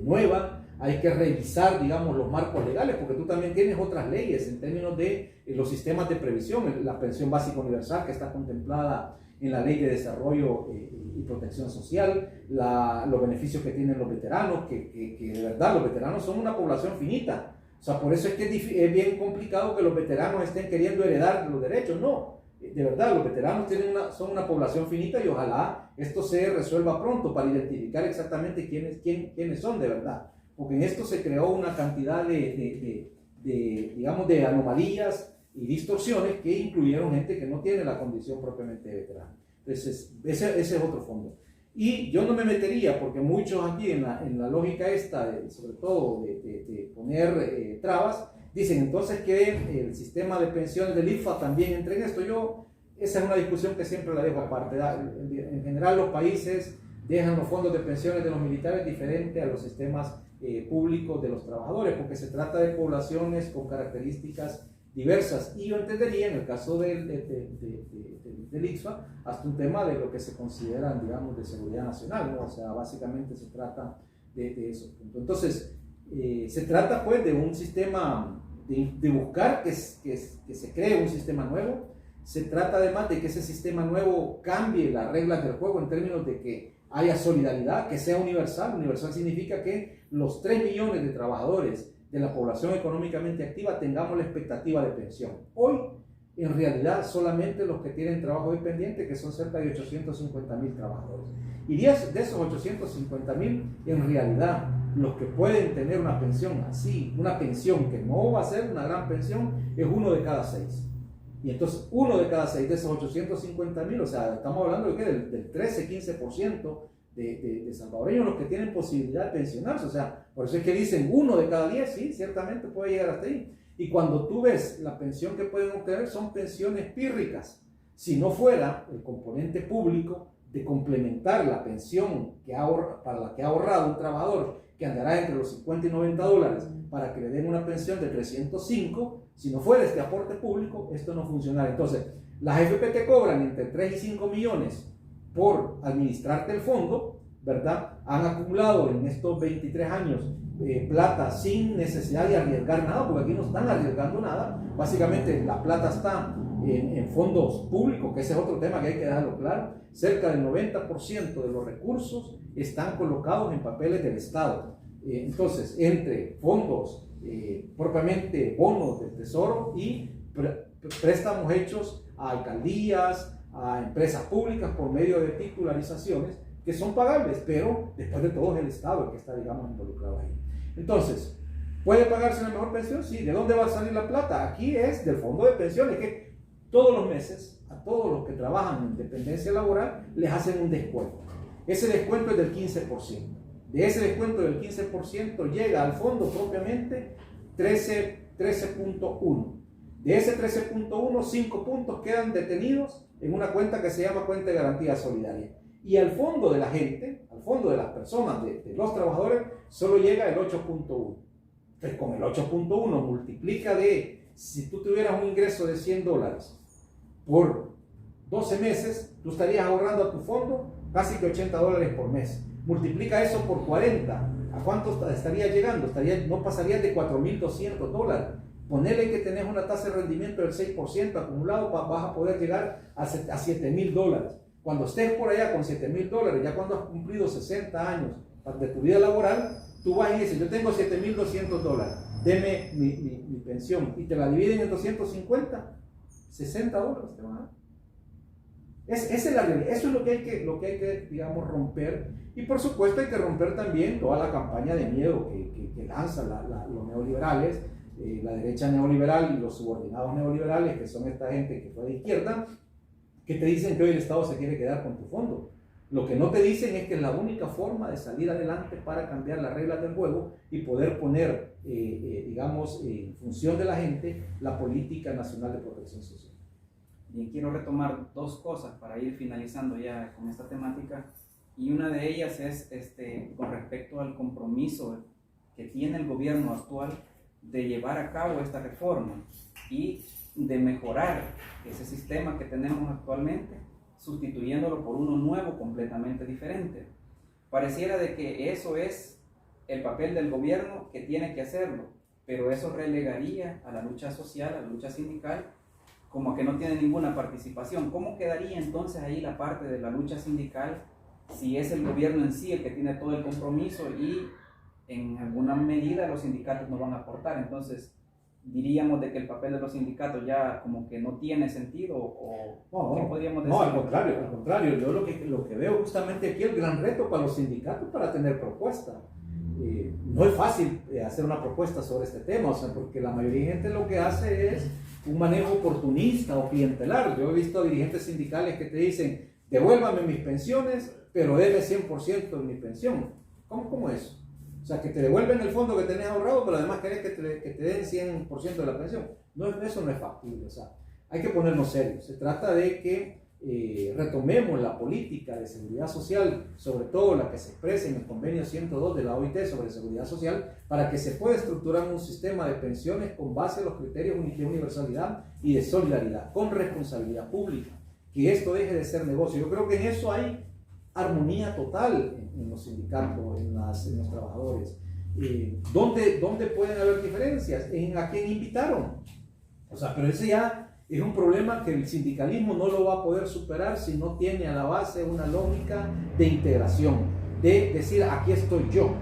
nueva, hay que revisar, digamos, los marcos legales, porque tú también tienes otras leyes en términos de los sistemas de previsión, la pensión básica universal que está contemplada en la Ley de Desarrollo y Protección Social, los beneficios que tienen los veteranos, que de verdad los veteranos son una población finita. O sea, por eso es que es bien complicado que los veteranos estén queriendo heredar los derechos. No, de verdad, los veteranos son una población finita y ojalá esto se resuelva pronto para identificar exactamente quiénes son de verdad. Porque en esto se creó una cantidad digamos, de anomalías y distorsiones que incluyeron gente que no tiene la condición propiamente de veterano. Entonces, ese es otro fondo. Y yo no me metería, porque muchos aquí en la lógica esta, sobre todo de poner trabas, dicen entonces que el sistema de pensiones del IFA también entre en esto. Esa es una discusión que siempre la dejo aparte. En general los países dejan los fondos de pensiones de los militares diferentes a los sistemas públicos de los trabajadores, porque se trata de poblaciones con características diversas. Y yo entendería en el caso del ICFA hasta un tema de lo que se consideran, digamos, de seguridad nacional, ¿no? O sea, básicamente se trata de eso. Entonces, se trata pues de un sistema, de buscar que se cree un sistema nuevo. Se trata además de que ese sistema nuevo cambie las reglas del juego en términos de que haya solidaridad, que sea universal. Universal significa que los 3 millones de trabajadores de la población económicamente activa tengamos la expectativa de pensión. Hoy, en realidad, solamente los que tienen trabajo dependiente, que son cerca de 850,000 trabajadores. Y de esos 850,000, en realidad, los que pueden tener una pensión así, una pensión que no va a ser una gran pensión, es 1 de cada 6. Y entonces, 1 de cada 6 de esos 850,000, o sea, estamos hablando del 13-15% de salvadoreños los que tienen posibilidad de pensionarse. O sea, por eso es que dicen 1 de cada 10, sí, ciertamente puede llegar hasta ahí. Y cuando tú ves la pensión que pueden obtener, son pensiones pírricas. Si no fuera el componente público de complementar la pensión para la que ha ahorrado un trabajador, que andará entre los 50 y 90 dólares, para que le den una pensión de 305, si no fuera este aporte público, esto no funcionaría. Entonces, las FP te cobran entre 3 y 5 millones por administrarte el fondo, ¿verdad? Han acumulado en estos 23 años plata sin necesidad de arriesgar nada, porque aquí no están arriesgando nada. Básicamente la plata está en fondos públicos, que ese es otro tema que hay que dejarlo claro. Cerca del 90% de los recursos están colocados en papeles del Estado. Entonces, entre fondos, propiamente bonos del Tesoro y préstamos hechos a alcaldías, a empresas públicas por medio de titularizaciones que son pagables, pero después de todo es el Estado el que está, digamos, involucrado ahí. Entonces, ¿puede pagarse una mejor pensión? Sí. ¿De dónde va a salir la plata? Aquí es del fondo de pensiones, que todos los meses a todos los que trabajan en dependencia laboral les hacen un descuento. Ese descuento es del 15%. De ese descuento del 15% llega al fondo propiamente 13.1. De ese 13.1, 5 puntos quedan detenidos en una cuenta que se llama cuenta de garantía solidaria. Y al fondo de la gente, al fondo de las personas, de los trabajadores, solo llega el 8.1. Entonces, con el 8.1 multiplica si tú tuvieras un ingreso de 100 dólares por 12 meses, tú estarías ahorrando a tu fondo casi que 80 dólares por mes. Multiplica eso por 40. ¿A cuánto estaría llegando? No pasaría de 4.200 dólares. Ponele que tenés una tasa de rendimiento del 6% acumulado, vas a poder llegar a 7.000 dólares. Cuando estés por allá con 7.000 dólares, ya cuando has cumplido 60 años de tu vida laboral, tú vas y dices, yo tengo 7.200 dólares, deme mi pensión, y te la dividen en 250, 60 dólares te van a dar. Esa es la realidad. Eso es lo que hay que, digamos, romper. Y por supuesto hay que romper también toda la campaña de miedo que lanzan los neoliberales, la derecha neoliberal y los subordinados neoliberales, que son esta gente que fue de izquierda, que te dicen que hoy el Estado se quiere quedar con tu fondo. Lo que no te dicen es que es la única forma de salir adelante para cambiar las reglas del juego y poder poner, digamos, en función de la gente, la política nacional de protección social. Bien, quiero retomar 2 cosas para ir finalizando ya con esta temática, y una de ellas es con respecto al compromiso que tiene el gobierno actual de llevar a cabo esta reforma y de mejorar ese sistema que tenemos actualmente, sustituyéndolo por uno nuevo completamente diferente. Pareciera de que eso es el papel del gobierno que tiene que hacerlo, pero eso relegaría a la lucha social, a la lucha sindical, como que no tiene ninguna participación. ¿Cómo quedaría entonces ahí la parte de la lucha sindical si es el gobierno en sí el que tiene todo el compromiso y en alguna medida los sindicatos no van a aportar? Entonces, diríamos de que el papel de los sindicatos ya como que no tiene sentido, o ¿qué podríamos decir? No, al contrario, yo lo que veo justamente aquí, el gran reto para los sindicatos para tener propuesta. No es fácil hacer una propuesta sobre este tema, o sea, porque la mayoría de gente lo que hace es un manejo oportunista o clientelar. Yo he visto a dirigentes sindicales que te dicen, devuélvame mis pensiones, pero debe 100% de mi pensión. ¿Cómo es eso? O sea, que te devuelven el fondo que tenés ahorrado, pero además querés que te den 100% de la pensión. No, eso no es factible. O sea, hay que ponernos serios. Se trata de que retomemos la política de seguridad social, sobre todo la que se expresa en el convenio 102 de la OIT sobre seguridad social, para que se pueda estructurar un sistema de pensiones con base en los criterios de universalidad y de solidaridad, con responsabilidad pública. Que esto deje de ser negocio. Yo creo que en eso hay armonía total en los sindicatos, en los trabajadores. ¿Dónde pueden haber diferencias? En a quién invitaron. O sea, pero ese ya es un problema que el sindicalismo no lo va a poder superar si no tiene a la base una lógica de integración, de decir, aquí estoy yo,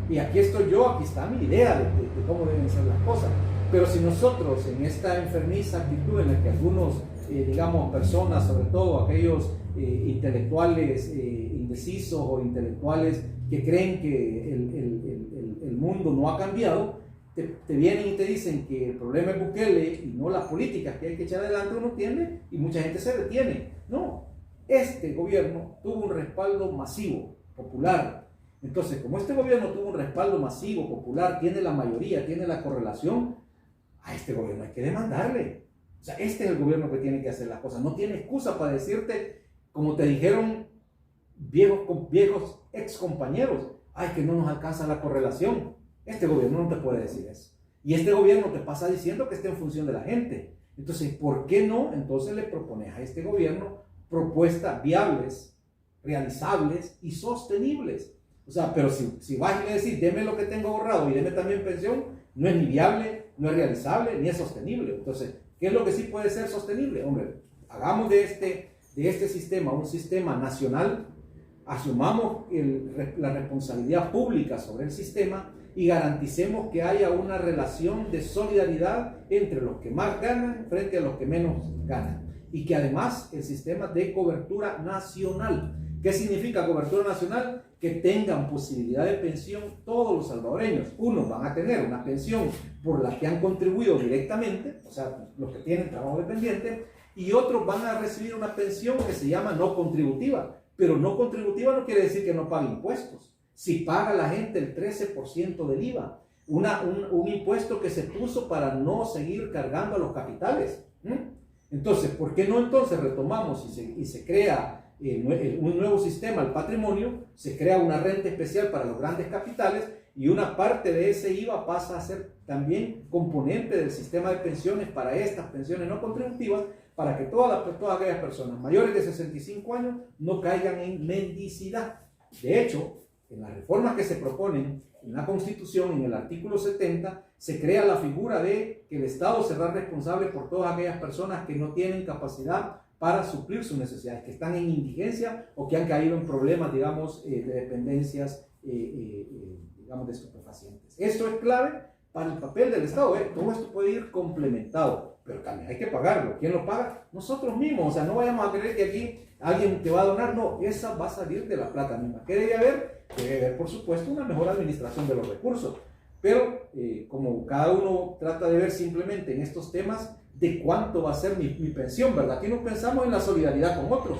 y aquí estoy yo, aquí está mi idea de cómo deben ser las cosas. Pero si nosotros, en esta enfermiza actitud en la que algunos, digamos, personas, sobre todo aquellos intelectuales indecisos o intelectuales que creen que el mundo no ha cambiado, te vienen y te dicen que el problema es Bukele y no las políticas que hay que echar adelante, uno tiene, y mucha gente se detiene. No, este gobierno tuvo un respaldo masivo, popular. Entonces, como este gobierno tuvo un respaldo masivo, popular, tiene la mayoría, tiene la correlación, a este gobierno hay que demandarle. O sea, este es el gobierno que tiene que hacer las cosas. No tiene excusa para decirte, como te dijeron viejos ex compañeros, ay, que no nos alcanza la correlación. Este gobierno no te puede decir eso. Y este gobierno te pasa diciendo que esté en función de la gente. Entonces, ¿por qué no? Entonces le propones a este gobierno propuestas viables, realizables y sostenibles. O sea, pero si vas y le decís, deme lo que tengo ahorrado y deme también pensión, no es ni viable, no es realizable, ni es sostenible. Entonces, ¿qué es lo que sí puede ser sostenible? Hombre, hagamos de este sistema un sistema nacional, asumamos la responsabilidad pública sobre el sistema y garanticemos que haya una relación de solidaridad entre los que más ganan frente a los que menos ganan. Y que además el sistema dé cobertura nacional. ¿Qué significa cobertura nacional? Que tengan posibilidad de pensión todos los salvadoreños. Unos van a tener una pensión por la que han contribuido directamente, o sea, los que tienen trabajo dependiente, y otros van a recibir una pensión que se llama no contributiva. Pero no contributiva no quiere decir que no pague impuestos. Si paga la gente el 13% del IVA, un impuesto que se puso para no seguir cargando a los capitales. Entonces, ¿por qué no entonces retomamos y se crea un nuevo sistema, el patrimonio, se crea una renta especial para los grandes capitales y una parte de ese IVA pasa a ser también componente del sistema de pensiones para estas pensiones no contributivas, para que todas aquellas personas mayores de 65 años no caigan en mendicidad? De hecho, en las reformas que se proponen en la Constitución, en el artículo 70, se crea la figura de que el Estado será responsable por todas aquellas personas que no tienen capacidad para suplir sus necesidades, que están en indigencia o que han caído en problemas, digamos, de dependencias, digamos, de estupefacientes. Esto es clave para el papel del Estado. Todo esto puede ir complementado, pero también hay que pagarlo. ¿Quién lo paga? Nosotros mismos. O sea, no vayamos a creer que aquí alguien te va a donar. No, esa va a salir de la plata misma. ¿Qué debe haber? Debe haber, por supuesto, una mejor administración de los recursos. Pero como cada uno trata de ver simplemente en estos temas de cuánto va a ser mi pensión, ¿verdad? Aquí no pensamos en la solidaridad con otros.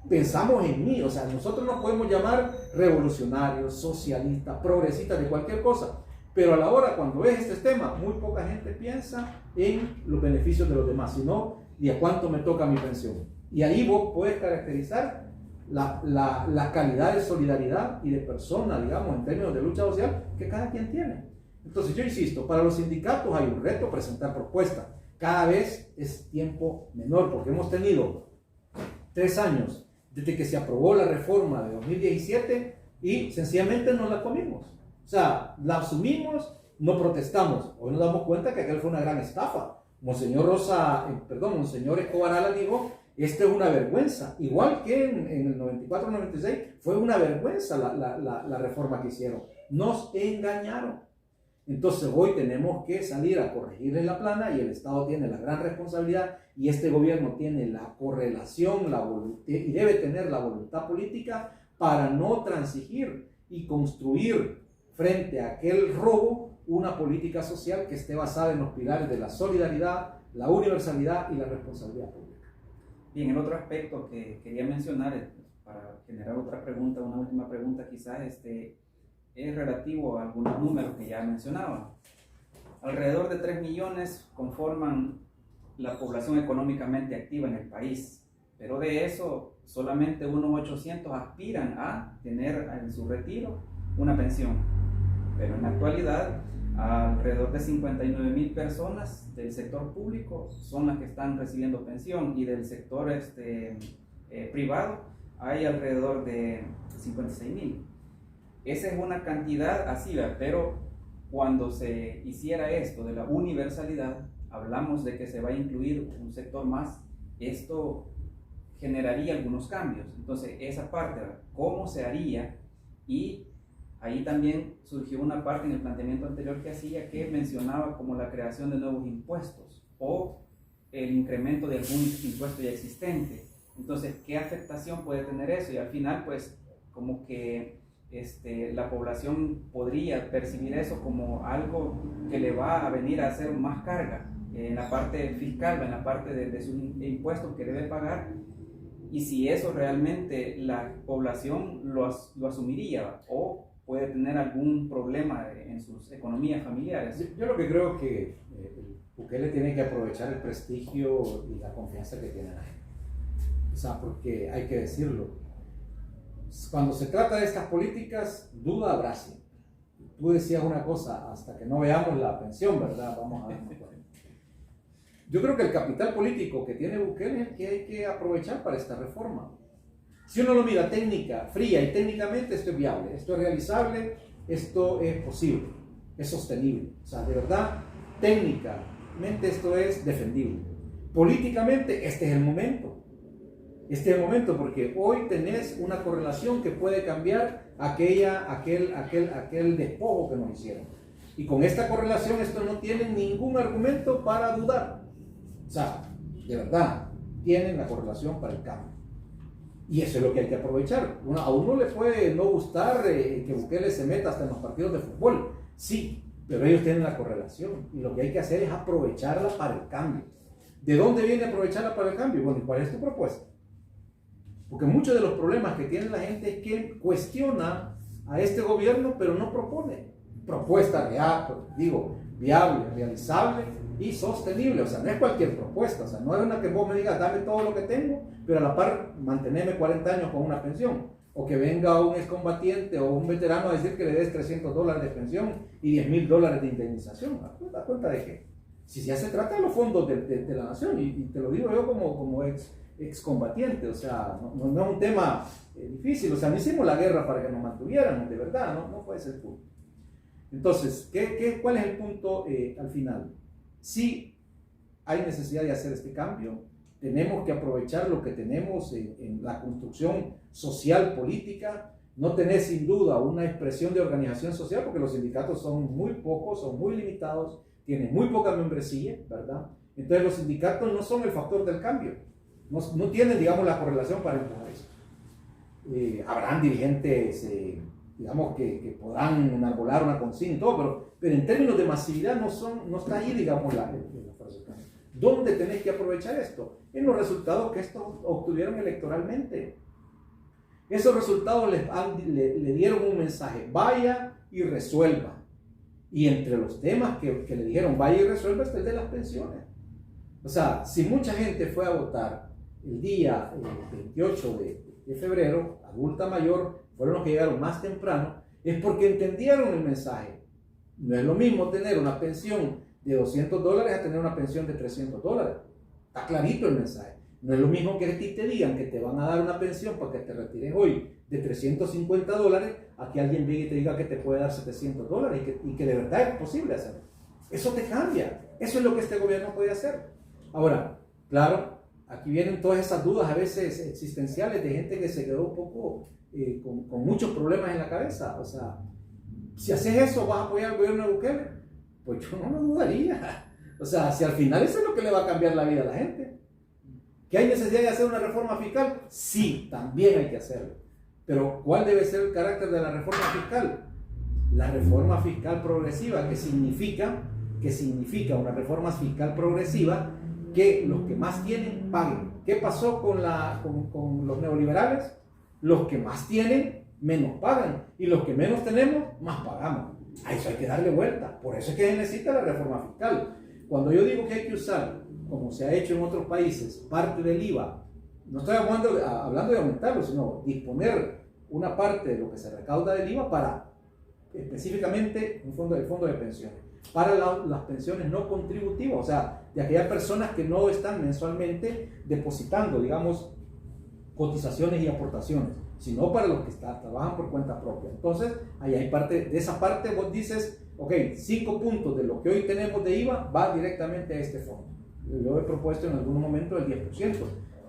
Pensamos en mí. O sea, nosotros nos podemos llamar revolucionarios, socialistas, progresistas, de cualquier cosa. Pero a la hora, cuando es este tema, muy poca gente piensa en los beneficios de los demás, sino y a cuánto me toca mi pensión. Y ahí vos puedes caracterizar la calidad de solidaridad y de persona, digamos, en términos de lucha social, que cada quien tiene. Entonces yo insisto, para los sindicatos hay un reto presentar propuestas. Cada vez es tiempo menor, porque hemos tenido 3 años desde que se aprobó la reforma de 2017 y sencillamente no la comimos. O sea, la asumimos, no protestamos. Hoy nos damos cuenta que aquel fue una gran estafa. Monseñor Escobar Ala dijo, esta es una vergüenza. Igual que en el 94-96 fue una vergüenza la reforma que hicieron. Nos engañaron. Entonces hoy tenemos que salir a corregirles la plana y el Estado tiene la gran responsabilidad y este gobierno tiene la correlación y debe tener la voluntad política para no transigir y construir frente a aquel robo una política social que esté basada en los pilares de la solidaridad, la universalidad y la responsabilidad pública. Bien, el otro aspecto que quería mencionar para generar otra pregunta, una última pregunta quizás, es relativo a algunos números que ya mencionaba. Alrededor de 3 millones conforman la población económicamente activa en el país, pero de eso solamente unos 800 aspiran a tener en su retiro una pensión. Pero en la actualidad, alrededor de 59,000 personas del sector público son las que están recibiendo pensión y del sector privado hay alrededor de 56,000. Esa es una cantidad así, pero cuando se hiciera esto de la universalidad, hablamos de que se va a incluir un sector más, esto generaría algunos cambios. Entonces, esa parte, ¿cómo se haría? Y ahí también surgió una parte en el planteamiento anterior que hacía que mencionaba como la creación de nuevos impuestos o el incremento de algún impuesto ya existente. Entonces, ¿qué afectación puede tener eso? Y al final, pues, como que la población podría percibir eso como algo que le va a venir a hacer más carga en la parte fiscal, en la parte de sus impuestos que debe pagar, y si eso realmente la población lo asumiría o puede tener algún problema en sus economías familiares. Yo lo que creo es que Bukele tiene que aprovechar el prestigio y la confianza que tiene la gente. O sea, porque hay que decirlo, cuando se trata de estas políticas, duda habrá siempre. Tú decías una cosa, hasta que no veamos la pensión, ¿verdad? Vamos a ver. Yo creo que el capital político que tiene Bukele es el que hay que aprovechar para esta reforma. Si uno lo mira fría y técnicamente, esto es viable, esto es realizable, esto es posible, es sostenible. O sea, de verdad, técnicamente esto es defendible. Políticamente, este es el momento. Este es el momento porque hoy tenés una correlación que puede cambiar aquel despojo que nos hicieron. Y con esta correlación esto no tiene ningún argumento para dudar. O sea, de verdad, tienen la correlación para el cambio. Y eso es lo que hay que aprovechar. A uno le puede no gustar que Bukele se meta hasta en los partidos de fútbol. Sí, pero ellos tienen la correlación. Y lo que hay que hacer es aprovecharla para el cambio. ¿De dónde viene aprovecharla para el cambio? Bueno, ¿y cuál es tu propuesta? Porque muchos de los problemas que tiene la gente es que cuestiona a este gobierno, pero no propone propuesta viable, realizable y sostenible. O sea, no es cualquier propuesta. O sea, no es una que vos me digas, dame todo lo que tengo, pero a la par mantenerme 40 años con una pensión. O que venga un excombatiente o un veterano a decir que le des $300 de pensión y $10,000 de indemnización. ¿Da cuenta de qué? Si ya se trata de los fondos de la nación, y te lo digo yo como excombatiente, o sea, no es un tema difícil, o sea, no hicimos la guerra para que nos mantuvieran, de verdad, no fue ese el punto. Entonces, ¿cuál es el punto al final? Sí hay necesidad de hacer este cambio, tenemos que aprovechar lo que tenemos en la construcción social, política, no tener sin duda una expresión de organización social, porque los sindicatos son muy pocos, son muy limitados, tienen muy poca membresía, ¿verdad? Entonces los sindicatos no son el factor del cambio. No tienen, digamos, la correlación para empujar eso. Habrán dirigentes, digamos, que podrán enarbolar una consigna y todo, pero en términos de masividad no está ahí, digamos, la fuerza del cambio. ¿Dónde tenés que aprovechar esto? En los resultados que estos obtuvieron electoralmente. Esos resultados le dieron un mensaje: vaya y resuelva. Y entre los temas que le dijeron vaya y resuelva está el de las pensiones. O sea, si mucha gente fue a votar el día 28 de febrero, adulta mayor, fueron los que llegaron más temprano, es porque entendieron el mensaje No es lo mismo tener una pensión de $200 a tener una pensión de $300. Está clarito el mensaje. No es lo mismo que a ti te digan que te van a dar una pensión para que te retires hoy de $350 a que alguien venga y te diga que te puede dar $700 y que de verdad es posible hacerlo. Eso te cambia. Eso es lo que este gobierno puede hacer. Ahora, claro, aquí vienen todas esas dudas a veces existenciales de gente que se quedó un poco con muchos problemas en la cabeza. O sea, si haces eso, ¿vas a apoyar al gobierno de Bukele? Pues yo no lo dudaría. O sea, si al final eso es lo que le va a cambiar la vida a la gente. ¿Que hay necesidad de hacer una reforma fiscal? Sí, también hay que hacerlo. Pero ¿cuál debe ser el carácter de la reforma fiscal? La reforma fiscal progresiva, que significa una reforma fiscal progresiva que los que más tienen paguen. ¿Qué pasó con los neoliberales? Los que más tienen menos pagan y los que menos tenemos más pagamos. A eso hay que darle vuelta. Por eso es que se necesita la reforma fiscal. Cuando yo digo que hay que usar, como se ha hecho en otros países, parte del IVA, no estoy hablando de aumentarlo, sino disponer una parte de lo que se recauda del IVA para específicamente el fondo de pensiones, para las pensiones no contributivas, o sea, de aquellas personas que no están mensualmente depositando, digamos, cotizaciones y aportaciones, sino para los que trabajan por cuenta propia. Entonces, ahí hay parte, de esa parte vos dices, ok, 5 puntos de lo que hoy tenemos de IVA va directamente a este fondo. Yo he propuesto en algún momento el 10%,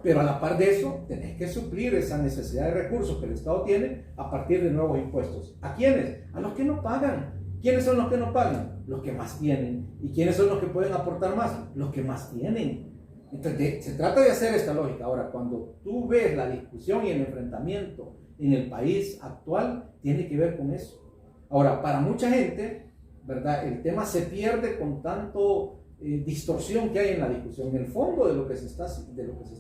pero a la par de eso, tenés que suplir esa necesidad de recursos que el Estado tiene a partir de nuevos impuestos. ¿A quiénes? A los que no pagan. ¿Quiénes son los que no pagan? Los que más tienen. ¿Y quiénes son los que pueden aportar más? Los que más tienen. Entonces, se trata de hacer esta lógica. Ahora, cuando tú ves la discusión y el enfrentamiento en el país actual, tiene que ver con eso. Ahora, para mucha gente, ¿verdad? El tema se pierde con tanto distorsión que hay en la discusión. En el fondo de lo que se está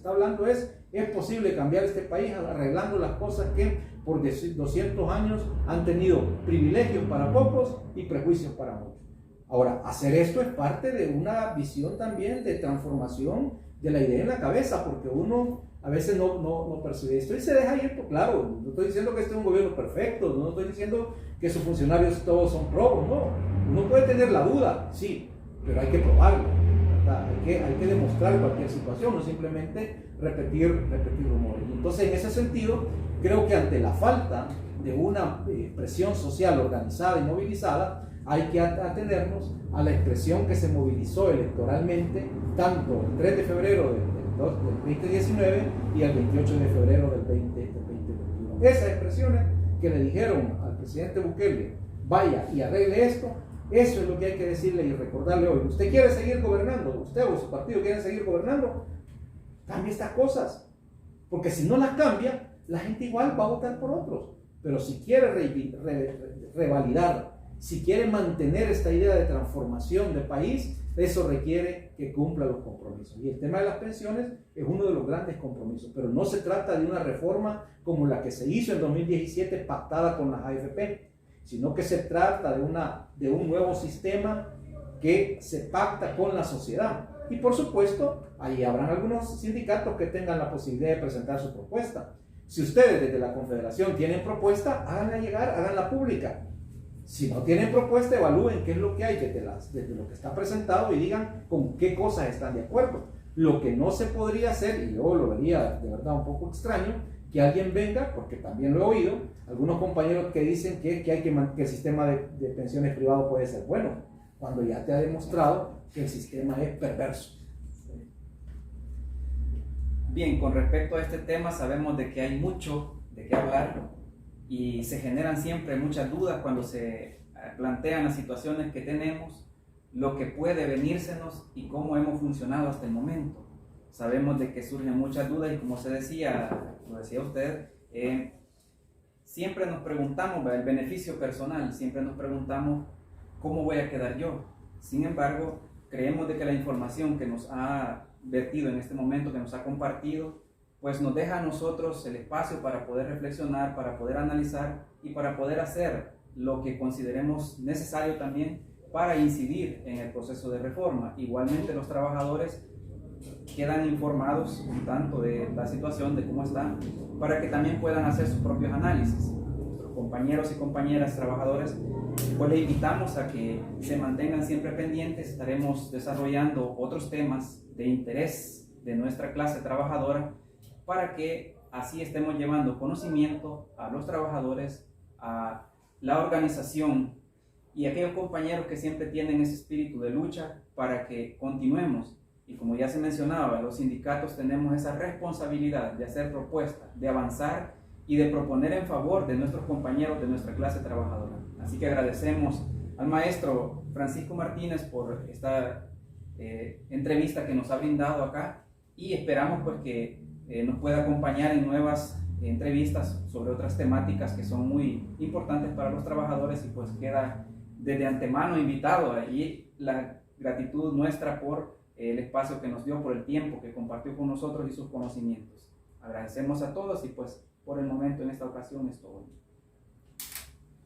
hablando es posible cambiar este país arreglando las cosas que por 200 años han tenido privilegios para pocos y prejuicios para muchos. Ahora, hacer esto es parte de una visión también de transformación de la idea en la cabeza, porque uno a veces no percibe esto y se deja ir, pues, claro, no estoy diciendo que este es un gobierno perfecto, no estoy diciendo que sus funcionarios todos son probos, no, uno puede tener la duda, sí, pero hay que probarlo, ¿verdad? Hay que demostrar cualquier situación, no simplemente repetir rumores. Y entonces, en ese sentido, creo que ante la falta de una presión social organizada y movilizada, hay que atenernos a la expresión que se movilizó electoralmente tanto el 3 de febrero del 2019 y el 28 de febrero del 2021. Esas expresiones que le dijeron al presidente Bukele, vaya y arregle esto, eso es lo que hay que decirle y recordarle hoy. ¿Usted quiere seguir gobernando? ¿Usted o su partido quieren seguir gobernando? Cambie estas cosas, porque si no las cambia, la gente igual va a votar por otros. Pero si quiere revalidar, si quiere mantener esta idea de transformación de país, eso requiere que cumpla los compromisos. Y el tema de las pensiones es uno de los grandes compromisos, pero no se trata de una reforma como la que se hizo en 2017 pactada con las AFP, sino que se trata de un nuevo sistema que se pacta con la sociedad. Y por supuesto, ahí habrán algunos sindicatos que tengan la posibilidad de presentar su propuesta. Si ustedes desde la Confederación tienen propuesta, háganla llegar, háganla pública. Si no tienen propuesta, evalúen qué es lo que hay desde lo que está presentado y digan con qué cosas están de acuerdo. Lo que no se podría hacer, y yo lo vería de verdad un poco extraño, que alguien venga, porque también lo he oído, algunos compañeros que dicen que el sistema de pensiones privado puede ser bueno, cuando ya te ha demostrado que el sistema es perverso. Bien, con respecto a este tema sabemos de que hay mucho de qué hablar y se generan siempre muchas dudas cuando se plantean las situaciones que tenemos, lo que puede venírsenos y cómo hemos funcionado hasta el momento. Sabemos de que surgen muchas dudas y como se decía, lo decía usted, siempre nos preguntamos, el beneficio personal, siempre nos preguntamos cómo voy a quedar yo. Sin embargo, creemos de que la información que nos ha vertido en este momento, que nos ha compartido, pues nos deja a nosotros el espacio para poder reflexionar, para poder analizar y para poder hacer lo que consideremos necesario también para incidir en el proceso de reforma. Igualmente los trabajadores quedan informados un tanto de la situación, de cómo está, para que también puedan hacer sus propios análisis. Nuestros compañeros y compañeras trabajadores pues le invitamos a que se mantengan siempre pendientes. Estaremos desarrollando otros temas de interés de nuestra clase trabajadora para que así estemos llevando conocimiento a los trabajadores, a la organización y a aquellos compañeros que siempre tienen ese espíritu de lucha para que continuemos. Y como ya se mencionaba, los sindicatos tenemos esa responsabilidad de hacer propuestas, de avanzar y de proponer en favor de nuestros compañeros de nuestra clase trabajadora. Así que agradecemos al maestro Francisco Martínez por esta entrevista que nos ha brindado acá y esperamos pues que nos pueda acompañar en nuevas entrevistas sobre otras temáticas que son muy importantes para los trabajadores, y pues queda desde antemano invitado. Y la gratitud nuestra por el espacio que nos dio, por el tiempo que compartió con nosotros y sus conocimientos. Agradecemos a todos y pues por el momento en esta ocasión es todo.